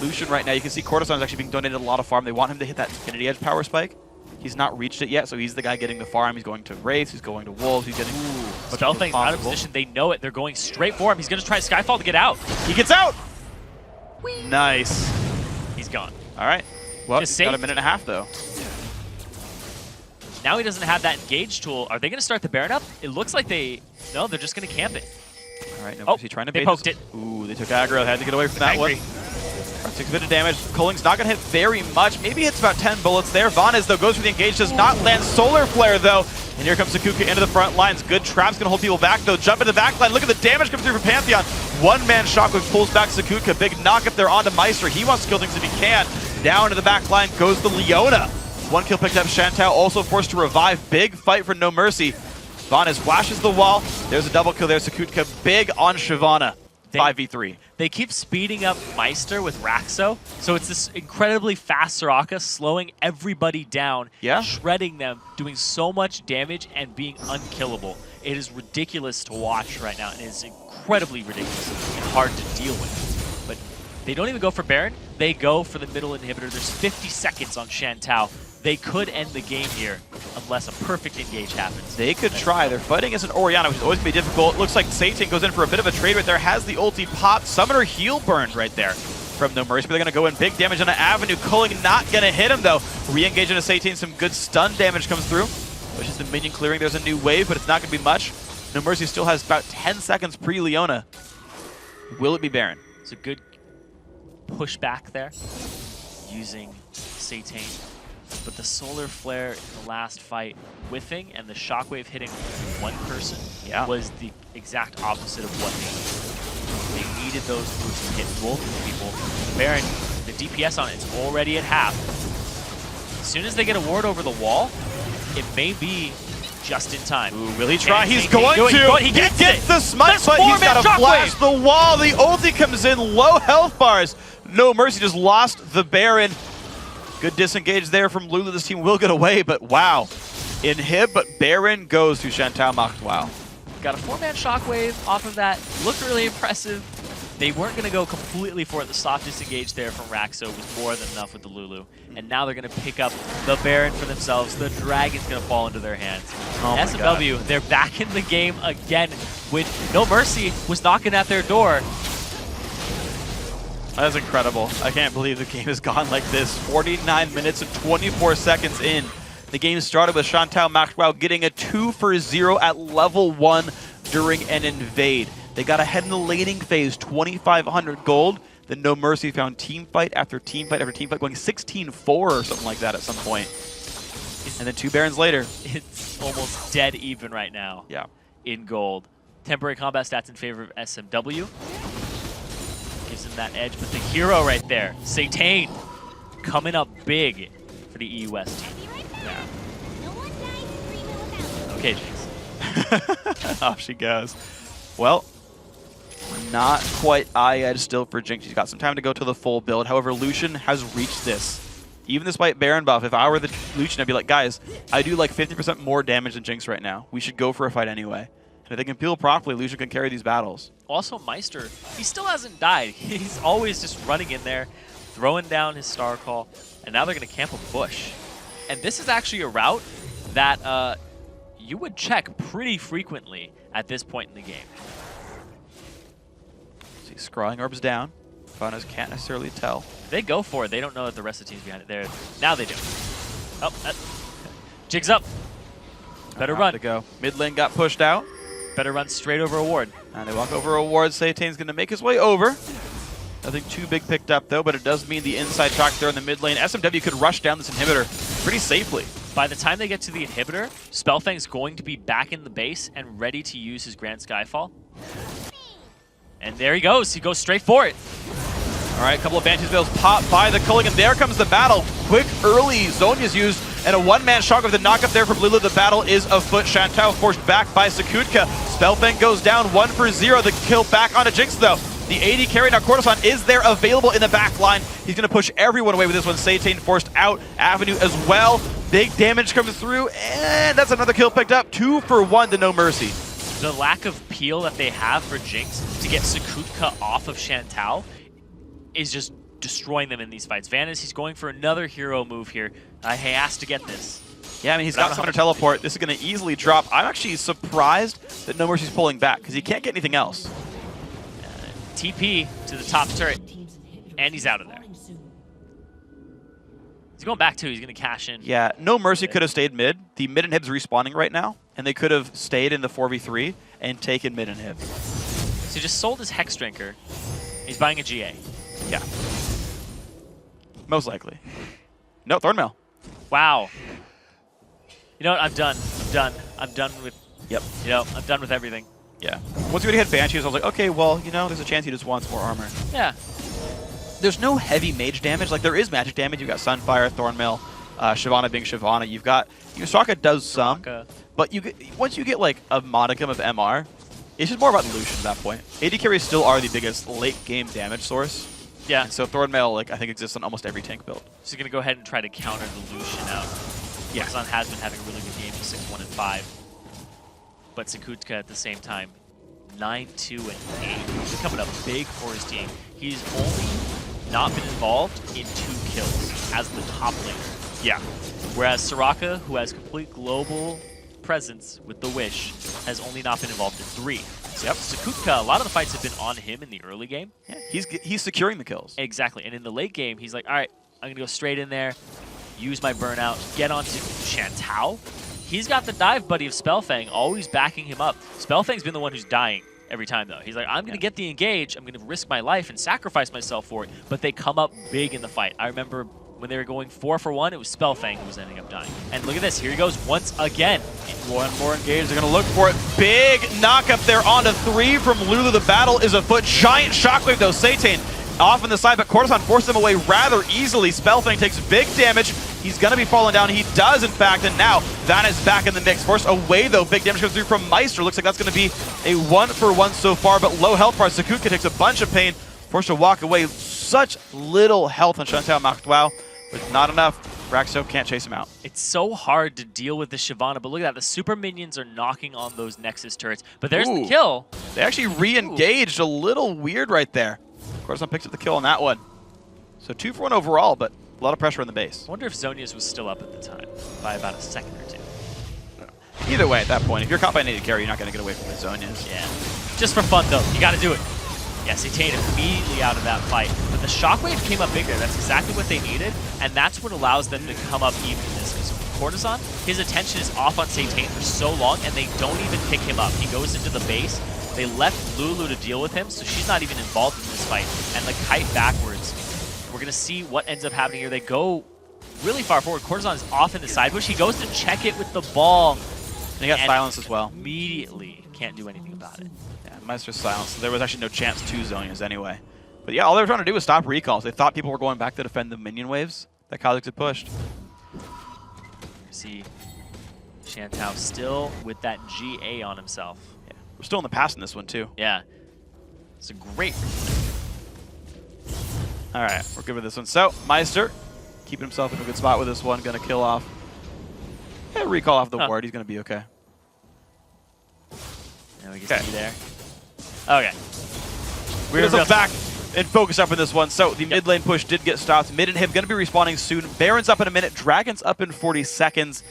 Lucian right now, you can see Courtesan is actually being donated a lot of farm. They want him to hit that Infinity Edge power spike. He's not reached it yet, so he's the guy getting the farm. He's going to Wraiths, he's going to Wolves, he's getting... Spellfang's out of position. They know it. They're going straight for him. He's going to try Skyfall to get out. He gets out! Whee. Nice. He's gone. All right. Well, he's got a minute and a half, though. Now he doesn't have that engage tool. Are they going to start the Baron up? It looks like they... No, they're just going to camp it. All right, no, is he trying to they poked it. Ooh, they took aggro. Had to get away from that one. 6 bit of damage. Culling's not going to hit very much. Maybe hits about 10 bullets there. Vanez, though, goes for the engage. Does not land Solar Flare, though. And here comes Sakuka into the front lines. Good traps gonna hold people back though. Jump into the back line. Look at the damage coming through from Pantheon. One-man shockwave pulls back Sakuka. Big knock up there onto Meister. He wants to kill things if he can. Down to the back line goes the Leona. One kill picked up. Shantou also forced to revive. Big fight for No Mercy. Vanes flashes the wall. There's a double kill there. Sakuka big on Shyvana. 5v3. They keep speeding up Meister with Raxo, so it's this incredibly fast Soraka slowing everybody down, shredding them, doing so much damage and being unkillable. It is ridiculous to watch right now, and it is incredibly ridiculous and hard to deal with. But they don't even go for Baron, they go for the middle inhibitor. There's 50 seconds on Shantou. They could end the game here unless a perfect engage happens. They could try. They're fighting as an Orianna, which is always going to be difficult. Looks like Satan goes in for a bit of a trade right there. Has the ulti popped. Summoner heal burned right there from No Mercy. But they're going to go in big damage on an Avenue. Culling not going to hit him, though. Re-engage into Satan. Some good stun damage comes through. Which is the minion clearing. There's a new wave, but it's not going to be much. No Mercy still has about 10 seconds pre-Leona. Will it be Baron? It's a good pushback there using Satan. But the Solar Flare in the last fight whiffing and the Shockwave hitting one person was the exact opposite of what they needed. They needed those moves to hit multiple people. Baron, the DPS on it is already at half. As soon as they get a ward over the wall, it may be just in time. Ooh, will he try? He's going to! He gets the smite, but he's got to flash the wall. The ulti comes in, low health bars. No Mercy just lost the Baron. Good disengage there from Lulu. This team will get away, but wow. Inhib, but Baron goes to Shantou Maktwao. Got a 4-man shockwave off of that. Looked really impressive. They weren't going to go completely for it. The soft disengage there from Raxo was more than enough with the Lulu. And now they're going to pick up the Baron for themselves. The Dragon's going to fall into their hands. SMW, they're back in the game again with No Mercy was knocking at their door. That's incredible. I can't believe the game has gone like this. 49 minutes and 24 seconds in. The game started with Shantou Maktwao getting a 2 for 0 at level 1 during an invade. They got ahead in the laning phase, 2,500 gold. Then No Mercy found team fight after team fight after team fight, going 16-4 or something like that at some point. And then 2 Barons later. It's almost dead even right now in gold. Temporary combat stats in favor of SMW. Gives him that edge, but the hero right there, Satan, coming up big for the EU West team. Okay, Jinx. Off she goes. Well, not quite Eye-Edge still for Jinx. She's got some time to go to the full build. However, Lucian has reached this. Even despite Baron buff, if I were the Lucian, I'd be like, guys, I do like 50% more damage than Jinx right now. We should go for a fight anyway. And if they can peel properly, Lucian can carry these battles. Also, Meister, he still hasn't died. He's always just running in there, throwing down his Star Call, and now they're going to camp a bush. And this is actually a route that you would check pretty frequently at this point in the game. See, scrawling orbs down. Vanes can't necessarily tell. If they go for it, they don't know that the rest of the team's behind it. There, now they do. Oh, Jig's up. Better run. To go. Mid lane got pushed out. Better run straight over a ward. And they walk over a ward. Satan's going to make his way over. Nothing too big picked up, though, but it does mean the inside track there in the mid lane. SMW could rush down this inhibitor pretty safely. By the time they get to the inhibitor, Spellfang's going to be back in the base and ready to use his Grand Skyfall. And there he goes. He goes straight for it. All right, a couple of Banshees Veils pop by the Culling, and there comes the battle. Quick early Zonya's used, and a one-man shock with the knock-up there from Lulu. The battle is afoot. Shantou forced back by Sakutka. Spellfang goes down 1 for 0. The kill back onto Jinx, though. The AD carry now, Cortison is there available in the back line. He's going to push everyone away with this one. Satan forced out. Avenue as well. Big damage comes through, and that's another kill picked up. 2 for 1 to No Mercy. The lack of peel that they have for Jinx to get Sakutka off of Shantou is just destroying them in these fights. Vanes, he's going for another hero move here. He has to get this. Yeah, I mean, he's got Summoner Teleport. This is going to easily drop. I'm actually surprised that No Mercy's pulling back, because he can't get anything else. TP to the top turret, and he's out of there. He's going back, too. He's going to cash in. Yeah, No Mercy could have stayed mid. The mid inhib's respawning right now, and they could have stayed in the 4v3 and taken mid inhib. So he just sold his Hex Drinker. He's buying a GA. Yeah. Most likely. No, Thornmail. Wow. You know what? I'm done. I'm done. I'm done with. Yep. You know, I'm done with everything. Yeah. Once we already had Banshees, I was like, okay, well, you know, there's a chance he just wants more armor. Yeah. There's no heavy mage damage. Like, there is magic damage. You've got Sunfire, Thornmail, Shyvana being Shyvana. You've got... Soraka does some, but once you get, like, a modicum of MR, it's just more about Lucian at that point. AD carries still are the biggest late-game damage source. Yeah. And so Thornmail, like, I think exists on almost every tank build. She's going to go ahead and try to counter the Lucian out. Yeah. Xon has been having a really good game, 6-1 and 5. But Sakutka at the same time, 9-2 and 8. He's becoming a big for his team. He's only not been involved in 2 kills as the top laner. Yeah. Whereas Soraka, who has complete global presence with the Wish, has only not been involved in 3. Yep. Sakutka, a lot of the fights have been on him in the early game. Yeah. He's securing the kills. Exactly. And in the late game, he's like, all right, I'm going to go straight in there, use my burnout, get onto Shantal. He's got the dive buddy of Spellfang always backing him up. Spellfang's been the one who's dying every time, though. He's like, I'm going to get the engage, I'm going to risk my life and sacrifice myself for it, but they come up big in the fight. I remember when they were going 4 for 1, it was Spellfang who was ending up dying. And look at this, here he goes once again. One more engage, they're going to look for it. Big knock up there onto 3 from Lulu. The battle is afoot. Giant shockwave though, Satan off on the side, but Courtesan forces him away rather easily. Spellfang takes big damage. He's going to be falling down. He does, in fact, and now Van is back in the mix. Forced away, though. Big damage comes through from Meister. Looks like that's going to be a 1-for-1 so far, but low health bar. Sakutka takes a bunch of pain. Forced to walk away. Such little health on Chantal Mactwao, but not enough. Raxo can't chase him out. It's so hard to deal with the Shyvana, but look at that. The super minions are knocking on those Nexus turrets. But there's the kill. They actually re-engaged. A little weird right there. Courtesan picks up the kill on that one. So 2 for 1 overall, but a lot of pressure on the base. I wonder if Zhonya's was still up at the time by about a second or 2. Either way, at that point, if you're caught by native carry, you're not going to get away from the Zhonya's. Yeah. Just for fun, though. You got to do it. Yeah, Satan immediately out of that fight. But the shockwave came up bigger. That's exactly what they needed, and that's what allows them to come up even in this. Because Courtesan, his attention is off on Satan for so long, and they don't even pick him up. He goes into the base. They left Lulu to deal with him, so she's not even involved in this fight. And the kite backwards. We're going to see what ends up happening here. They go really far forward. Courtesan is off in the side push. He goes to check it with the ball. And he got silence as well. Immediately can't do anything about it. Yeah, Meister's silence. So there was actually no chance to Zhonya's anyway. But yeah, all they were trying to do was stop recalls. They thought people were going back to defend the minion waves that Kha'Zix had pushed. See Shantou still with that GA on himself. Yeah. We're still in the past in this one too. Yeah. It's a great... All right, we're good with this one. So, Meister, keeping himself in a good spot with this one. Going to kill off. Yeah, recall off the ward. He's going to be okay. Now we can see there. Okay. We're going to back and focus up on this one. So, the mid lane push did get stopped. Mid and him going to be respawning soon. Baron's up in a minute. Dragon's up in 40 seconds.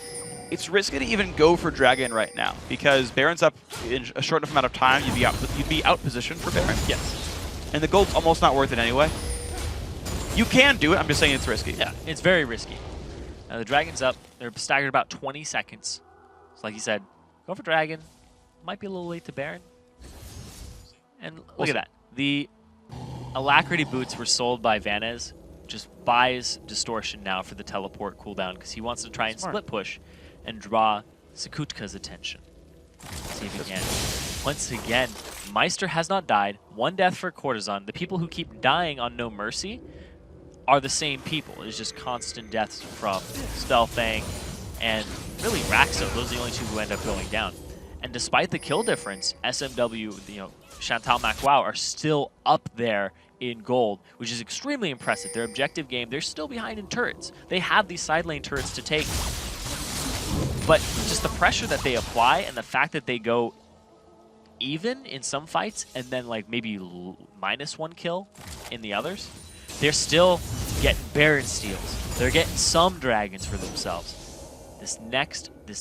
It's risky to even go for Dragon right now because Baron's up in a short enough amount of time. You'd be out positioned for Baron. Yes. And the gold's almost not worth it anyway. You can do it. I'm just saying it's risky. Yeah, it's very risky. Now the Dragon's up. They're staggered about 20 seconds. So like you said, go for Dragon. Might be a little late to Baron. And look at that. The Alacrity boots were sold by Vanez. Just buys Distortion now for the teleport cooldown because he wants to try and split push and draw Sakutka's attention. See if he can. Once again, Meister has not died. 1 death for Courtesan. The people who keep dying on No Mercy are the same people. It's just constant deaths from Spellfang and really Raxo. Those are the only 2 who end up going down. And despite the kill difference, SMW, Chantal Mactwao are still up there in gold, which is extremely impressive. Their objective game, they're still behind in turrets. They have these side lane turrets to take. But just the pressure that they apply and the fact that they go even in some fights and then like maybe -1 kill in the others, they're still getting Baron steals. They're getting some dragons for themselves. This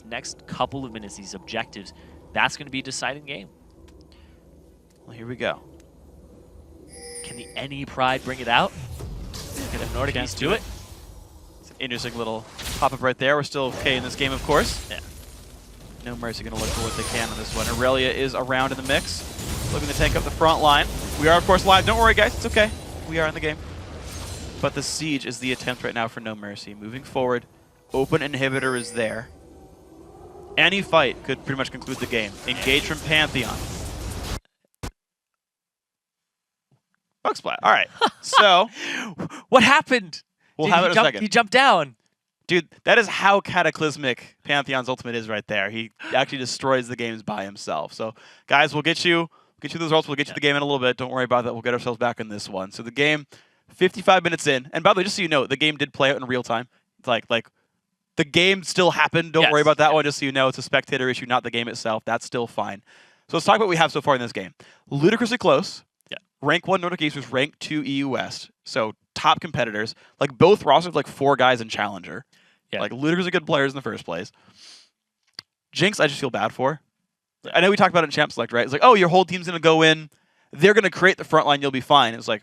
next couple of minutes, these objectives, that's going to be a deciding game. Well, here we go. Can the Any Pride bring it out? Can the Nordic East do it? It's an interesting little pop-up right there. We're still okay in this game, of course. Yeah. No Mercy going to look for what they can on this one. Aurelia is around in the mix, looking to tank up the front line. We are, of course, live. Don't worry, guys. It's okay. We are in the game. But the Siege is the attempt right now for No Mercy. Moving forward, open inhibitor is there. Any fight could pretty much conclude the game. Engage from Pantheon. Bug splat. All right. So, what happened? We'll have it in a second. He jumped down. Dude, that is how cataclysmic Pantheon's ultimate is right there. He actually destroys the games by himself. So, guys, we'll get you the results. We'll get you the game in a little bit. Don't worry about that. We'll get ourselves back in this one. So the game, 55 minutes in. And by the way, just so you know, the game did play out in real time. It's like the game still happened. Don't worry about that one. Just so you know, it's a spectator issue, not the game itself. That's still fine. So let's talk about what we have so far in this game. Ludicrously close. Yeah. Rank 1 Nordic East was rank 2 EU West. So top competitors. Like both rosters, like 4 guys in Challenger. Yeah. Like ludicrously good players in the first place. Jinx, I just feel bad for. I know we talked about it in Champ Select, right? It's like, oh, your whole team's going to go in. They're going to create the front line. You'll be fine. It's like,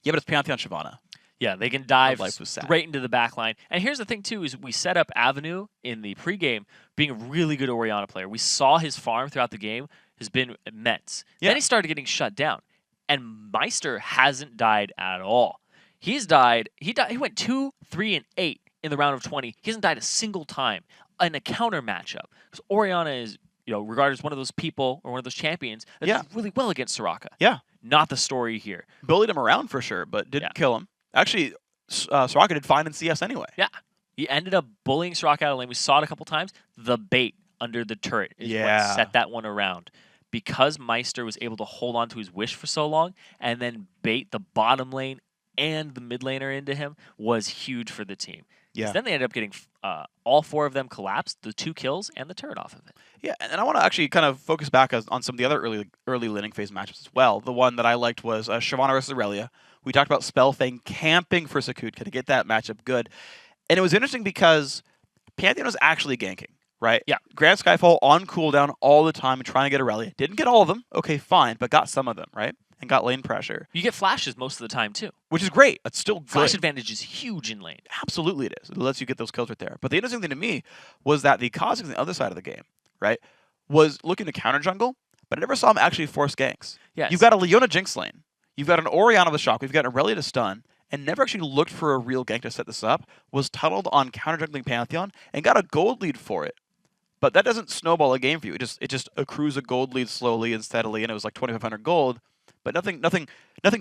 yeah, but it's Pantheon Shyvana. Yeah, they can dive life was sad. straight into the back line. And here's the thing, too, is we set up Avenue in the pregame being a really good Orianna player. We saw his farm throughout the game has been immense. Yeah. Then he started getting shut down. And Meister hasn't died at all. He's died. He went 2, 3, and 8 in the round of 20. He hasn't died a single time in a counter matchup. Because Orianna is, regarded as one of those people or one of those champions that did really well against Soraka. Yeah. Not the story here. Bullied him around for sure, but didn't kill him. Actually, Soraka did fine in CS anyway. Yeah. He ended up bullying Soraka out of lane. We saw it a couple times. The bait under the turret is what set that one around. Because Meister was able to hold on to his wish for so long and then bait the bottom lane and the mid laner into him was huge for the team. Yeah. Then they ended up getting all 4 of them collapsed, the 2 kills, and the turret off of it. Yeah, and I want to actually kind of focus back on some of the other early laning phase matchups as well. The one that I liked was Shyvana versus Aurelia. We talked about Spellfang camping for Sakut to get that matchup good. And it was interesting because Pantheon was actually ganking, right? Yeah. Grand Skyfall on cooldown all the time and trying to get Aurelia. Didn't get all of them. Okay, fine, but got some of them, right? And got lane pressure. You get flashes most of the time, too. Which is great. It's still good. Flash advantage is huge in lane. Absolutely it is. It lets you get those kills right there. But the interesting thing to me was that the Kha'Zix on the other side of the game, right, was looking to counter jungle, but I never saw him actually force ganks. Yes. You've got a Leona Jinx lane. You've got an Orianna with Shock. We've got an Aurelia to stun, and never actually looked for a real gank to set this up, was tunneled on counter jungling Pantheon, and got a gold lead for it. But that doesn't snowball a game for you. It just accrues a gold lead slowly and steadily, and it was like 2,500 gold. But nothing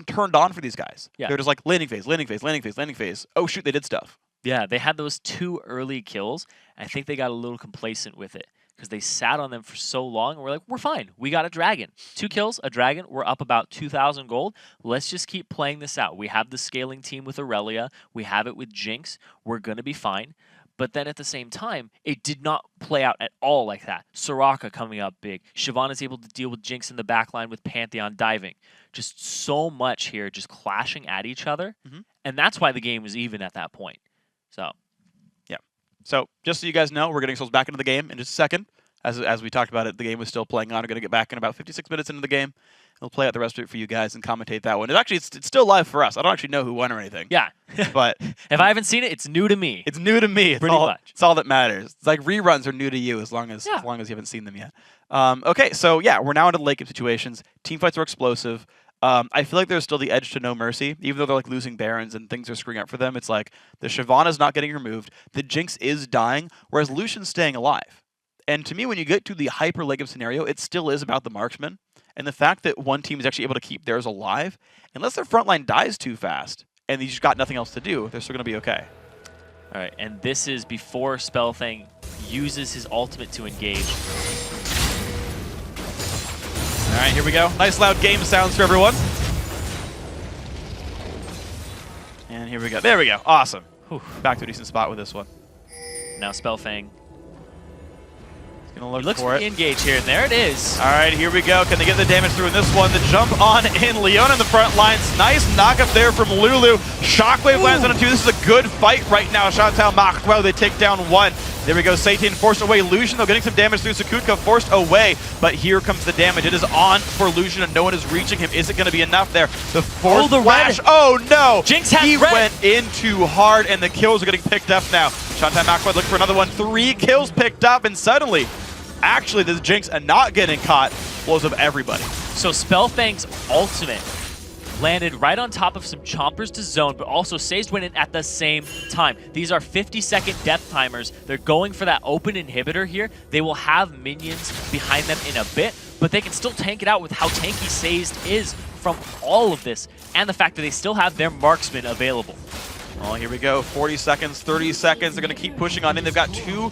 turned on for these guys. Yeah. They're just like laning phase, laning phase, laning phase, laning phase. Oh shoot, they did stuff. Yeah, they had those 2 early kills. I think they got a little complacent with it because they sat on them for so long. And we're like, we're fine. We got a dragon. 2 kills, a dragon. We're up about 2,000 gold. Let's just keep playing this out. We have the scaling team with Aurelia. We have it with Jinx. We're going to be fine. But then at the same time, it did not play out at all like that. Soraka coming up big. Shyvana's able to deal with Jinx in the backline with Pantheon diving. Just so much here, just clashing at each other. And that's why the game was even at that point. So, yeah. So just so you guys know, we're getting ourselves back into the game in just a second. As we talked about it, the game was still playing on. We're going to get back in about 56 minutes into the game. We'll play out the rest of it for you guys and commentate that one. It's still live for us. I don't actually know who won or anything. Yeah. But if I haven't seen it, it's new to me. It's new to me. Pretty much. It's all that matters. It's like reruns are new to you as long as you haven't seen them yet. Okay, so yeah, we're now into late game situations. Team fights are explosive. I feel like there's still the edge to No Mercy, even though they're like losing Barons and things are screwing up for them. It's like the Shyvana's not getting removed, the Jinx is dying, whereas Lucian's staying alive. And to me, when you get to the hyper late game scenario, it still is about the marksman. And the fact that one team is actually able to keep theirs alive, unless their front line dies too fast and you just got nothing else to do, they're still going to be okay. All right, and this is before Spellfang uses his ultimate to engage. All right, here we go. Nice loud game sounds for everyone. And here we go. There we go. Awesome. Whew. Back to a decent spot with this one. Now Spellfang. Gonna look he looks for it. Engaged here, and there it is. All right, here we go. Can they get the damage through in this one? The jump on in. Leona in the front lines. Nice knock up there from Lulu. Shockwave lands on it too. This is a good fight right now. Chantal Machtwell, they take down 1. There we go. Satan forced away Lucian, though, getting some damage through. Sakutka forced away, but here comes the damage. It is on for Lucian, and no one is reaching him. Is it going to be enough there? The fourth flash. Red. Oh, no. Jinx has he red. went in too hard, and the kills are getting picked up now. Chantal Machtwell looking for another one. 3 kills picked up, and suddenly, actually, this Jinx and not getting caught blows up everybody. So Spellfang's ultimate landed right on top of some chompers to zone, but also Sazed went in at the same time. These are 50-second death timers. They're going for that open inhibitor here. They will have minions behind them in a bit, but they can still tank it out with how tanky Sazed is from all of this, and the fact that they still have their marksman available. Well, here we go. 40 seconds, 30 seconds. They're going to keep pushing on in. They've got two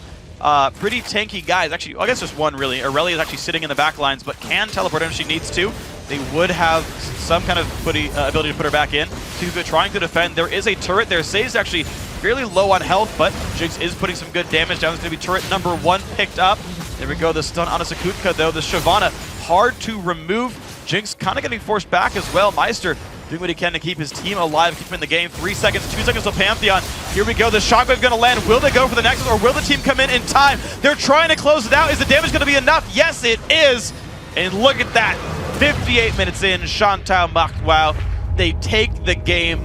pretty tanky guys. Actually, I guess just one, really. Aurelia is actually sitting in the back lines, but can teleport in if she needs to. They would have some kind of ability to put her back in. Tuga trying to defend. There is a turret there. Sazed actually fairly low on health, but Jinx is putting some good damage down. There's going to be turret number 1 picked up. There we go. The stun on a Sakutka, though. The Shyvana, hard to remove. Jinx kind of getting forced back as well. Meister doing what he can to keep his team alive, keep him in the game. 3 seconds, 2 seconds to Pantheon. Here we go. The Shockwave going to land. Will they go for the Nexus, or will the team come in time? They're trying to close it out. Is the damage going to be enough? Yes, it is. And look at that. 58 minutes in, Chantal Machtwau. They take the game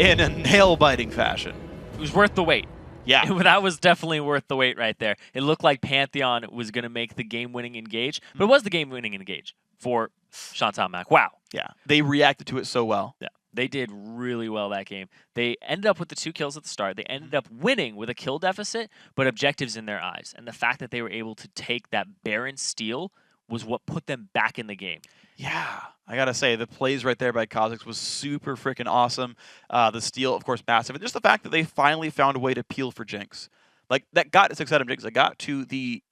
in a nail-biting fashion. It was worth the wait. Yeah. That was definitely worth the wait right there. It looked like Pantheon was going to make the game-winning engage, but it was the game-winning engage for Chantal Machtwau. Yeah, they reacted to it so well. Yeah, they did really well that game. They ended up with the 2 kills at the start. They ended up winning with a kill deficit, but objectives in their eyes. And the fact that they were able to take that Baron steal was what put them back in the game. Yeah, I gotta say, the plays right there by Kha'Zix was super freaking awesome. The steal, of course, massive. And just the fact that they finally found a way to peel for Jinx. Like, that got 6 out of Jinx. That got to the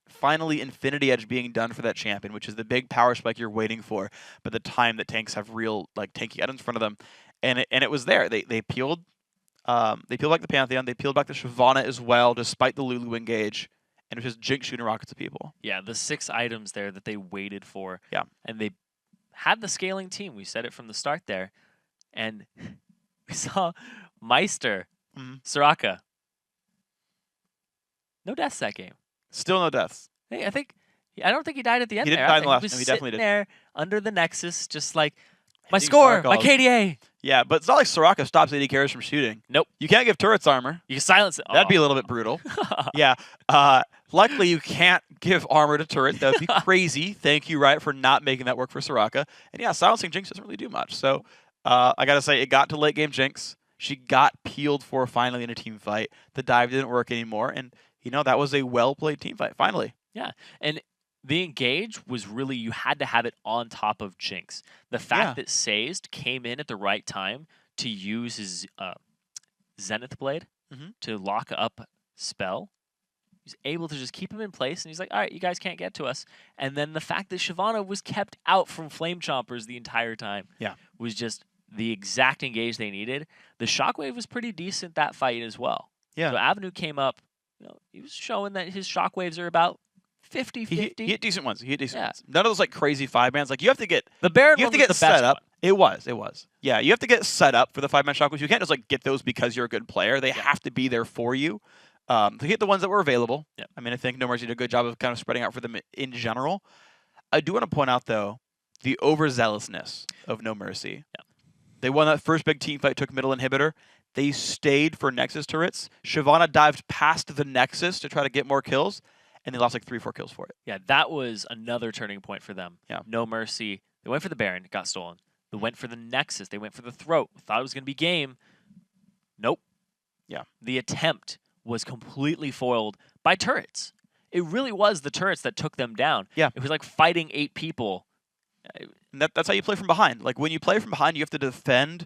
finally Infinity Edge being done for that champion, which is the big power spike you're waiting for, but the time that tanks have real, like, tanky items in front of them. And it was there. They peeled back the Pantheon. They peeled back the Shyvana as well, despite the Lulu engage. And it was just Jinx shooting rockets at people. Yeah, the 6 items there that they waited for. Yeah. And they had the scaling team. We said it from the start there. And we saw Meister, Soraka. No deaths that game. Still no deaths. Hey, I don't think he died at the end he there. Didn't die in the last. He was No, he definitely sitting did. there under the Nexus, just like, my Hitting score, my Sarkov. KDA. Yeah, but it's not like Soraka stops AD carries from shooting. Nope. You can't give turrets armor. You can silence it. That'd be a little bit brutal. Yeah. Luckily, you can't give armor to turret. That would be crazy. Thank you, Riot, for not making that work for Soraka. And yeah, silencing Jinx doesn't really do much. So I got to say, it got to late game Jinx. She got peeled for finally in a team fight. The dive didn't work anymore. And, that was a well-played team fight, finally. Yeah. And the engage was really, you had to have it on top of Jinx. The fact that Sazed came in at the right time to use his Zenith Blade to lock up spell, he's able to just keep him in place, and he's like, all right, you guys can't get to us. And then the fact that Shyvana was kept out from Flame Chompers the entire time was just the exact engage they needed. The Shockwave was pretty decent that fight as well. Yeah. So Avenue came up, he was showing that his Shockwaves are about 50-50. He hit decent ones. Ones. None of those like crazy 5-mans. Like, you have to get the Baron. You have to get set up. It was. Yeah, you have to get set up for the 5-man shockwaves. You can't just like get those because you're a good player. They have to be there for you. To get the ones that were available. Yeah. I mean, I think No Mercy did a good job of kind of spreading out for them in general. I do want to point out though the overzealousness of No Mercy. Yeah. They won that first big team fight. Took middle inhibitor. They stayed for Nexus turrets. Shyvana dived past the Nexus to try to get more kills, and they lost like 3-4 kills for it. Yeah, that was another turning point for them. Yeah. No Mercy. They went for the Baron, got stolen. They went for the Nexus. They went for the Throat. Thought it was going to be game. Nope. Yeah. The attempt was completely foiled by turrets. It really was the turrets that took them down. Yeah. It was like fighting 8 people. And that's how you play from behind. Like, when you play from behind, you have to defend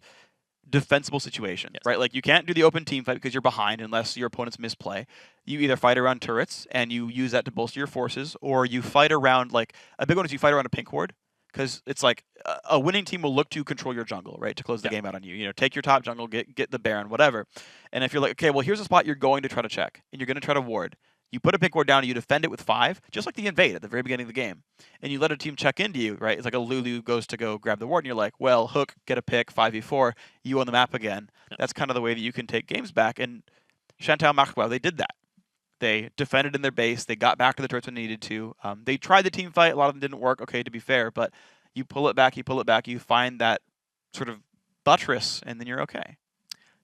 defensible situations, right? Like, you can't do the open team fight because you're behind unless your opponents misplay. You either fight around turrets and you use that to bolster your forces, or you fight around, like, a big one is you fight around a pink ward, because it's like a winning team will look to control your jungle, right, to close the game out on you. Take your top jungle, get the Baron, whatever. And if you're like, okay, well, here's a spot you're going to try to check, and you're going to try to ward. You put a pink ward down and you defend it with 5, just like the invade at the very beginning of the game. And you let a team check into you, right? It's like a Lulu goes to go grab the ward, and you're like, well, hook, get a pick, 5v4, you on the map again. Yeah. That's kind of the way that you can take games back. And Chantal Machtwau, they did that. They defended in their base. They got back to the turrets when they needed to. They tried the team fight. A lot of them didn't work, okay, to be fair. But you pull it back, you find that sort of buttress, and then you're okay.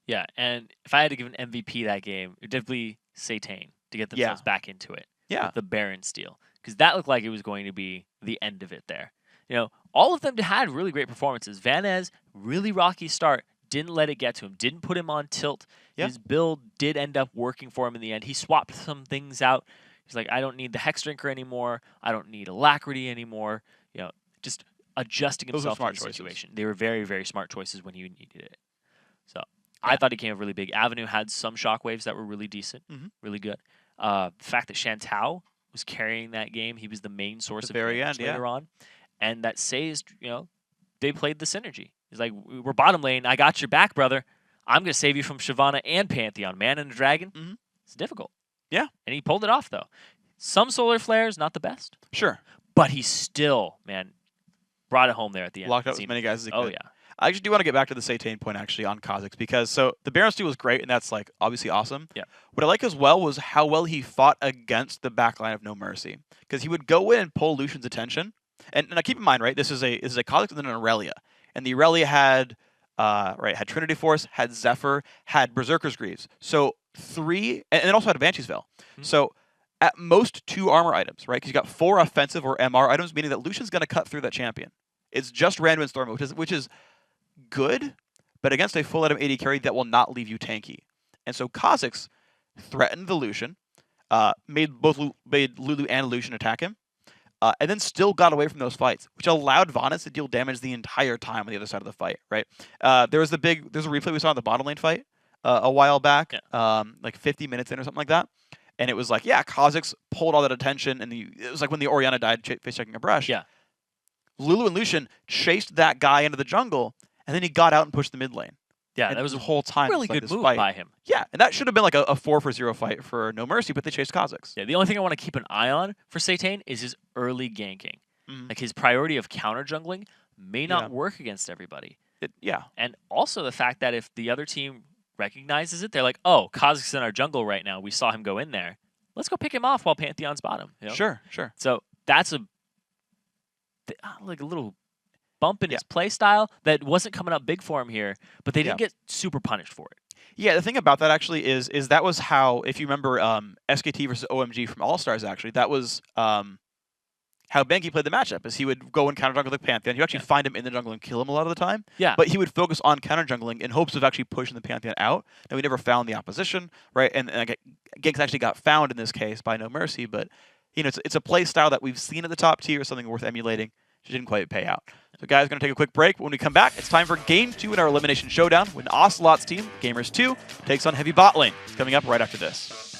Yeah, and if I had to give an MVP that game, it would definitely Satan to get themselves back into it. Yeah. With the Baron steal. Because that looked like it was going to be the end of it there. You know, all of them had really great performances. Vanez, really rocky start, didn't let it get to him, didn't put him on tilt. Yeah. His build did end up working for him in the end. He swapped some things out. He's like, I don't need the Hex Drinker anymore. I don't need Alacrity anymore. You know, just adjusting himself to the situation. They were very, very smart choices when he needed it. So I thought he came up really big. Avenue had some shockwaves that were really decent, really good. The fact that Shantao was carrying that game, he was the main source of damage later on. And that Say's, you know, they played the synergy. He's like, we're bottom lane. I got your back, brother. I'm going to save you from Shyvana and Pantheon. Man and a Dragon. It's difficult. Yeah. And he pulled it off, though. Some Solar Flares, not the best. Sure. But he still, man, brought it home there at the end. Locked up as many guys as he could. Oh, yeah. I actually do want to get back to the Satane point, actually, on Kha'Zix, because so the Baron steal was great, and that's, like, obviously awesome. Yeah. What I like as well was how well he fought against the backline of No Mercy, because he would go in and pull Lucian's attention. And now keep in mind, right, this is a Kha'Zix and then an Aurelia. And the Aurelia had had Trinity Force, had Zephyr, had Berserker's Greaves. So 3, and it also had a Banshee's Veil. So at most 2 armor items, right? Because you got 4 offensive or MR items, meaning that Lucian's going to cut through that champion. It's just random and Storm, which is good, but against a full item AD carry that will not leave you tanky. And so Kha'Zix threatened the Lucian, made Lulu and Lucian attack him, and then still got away from those fights, which allowed Vanez to deal damage the entire time on the other side of the fight, right? There's a replay we saw in the bottom lane fight a while back, like 50 minutes in or something like that. And it was like, yeah, Kha'Zix pulled all that attention, and it was like when the Orianna died face-checking a brush. Yeah. Lulu and Lucian chased that guy into the jungle, and then he got out and pushed the mid lane. Yeah, and that was the whole time. Really like good move fight. by him. Yeah, and that should have been like a 4-for-0 fight for No Mercy, but they chased Kha'Zix. Yeah, the only thing I want to keep an eye on for Satane is his early ganking. Like his priority of counter jungling may not work against everybody. And also the fact that if the other team recognizes it, they're like, oh, Kha'Zix is in our jungle right now. We saw him go in there. Let's go pick him off while Pantheon's bottom. You know? Sure. So that's a little bump in his play style that wasn't coming up big for him here, but they didn't get super punished for it. Yeah, the thing about that actually is that was how, if you remember SKT versus OMG from All-Stars, actually, that was how Benki played the matchup, is he would go and counter jungle like Pantheon. You actually find him in the jungle and kill him a lot of the time. Yeah. But he would focus on counter jungling in hopes of actually pushing the Pantheon out. Now, we never found the opposition, right? And ganks actually got found in this case by No Mercy, but you know, it's a play style that we've seen at the top tier, something worth emulating. It didn't quite pay out. So guys, going to take a quick break. When we come back, it's time for Game 2 in our Elimination Showdown when Ocelot's team, Gamers 2, takes on Heavy Bot Lane. It's coming up right after this.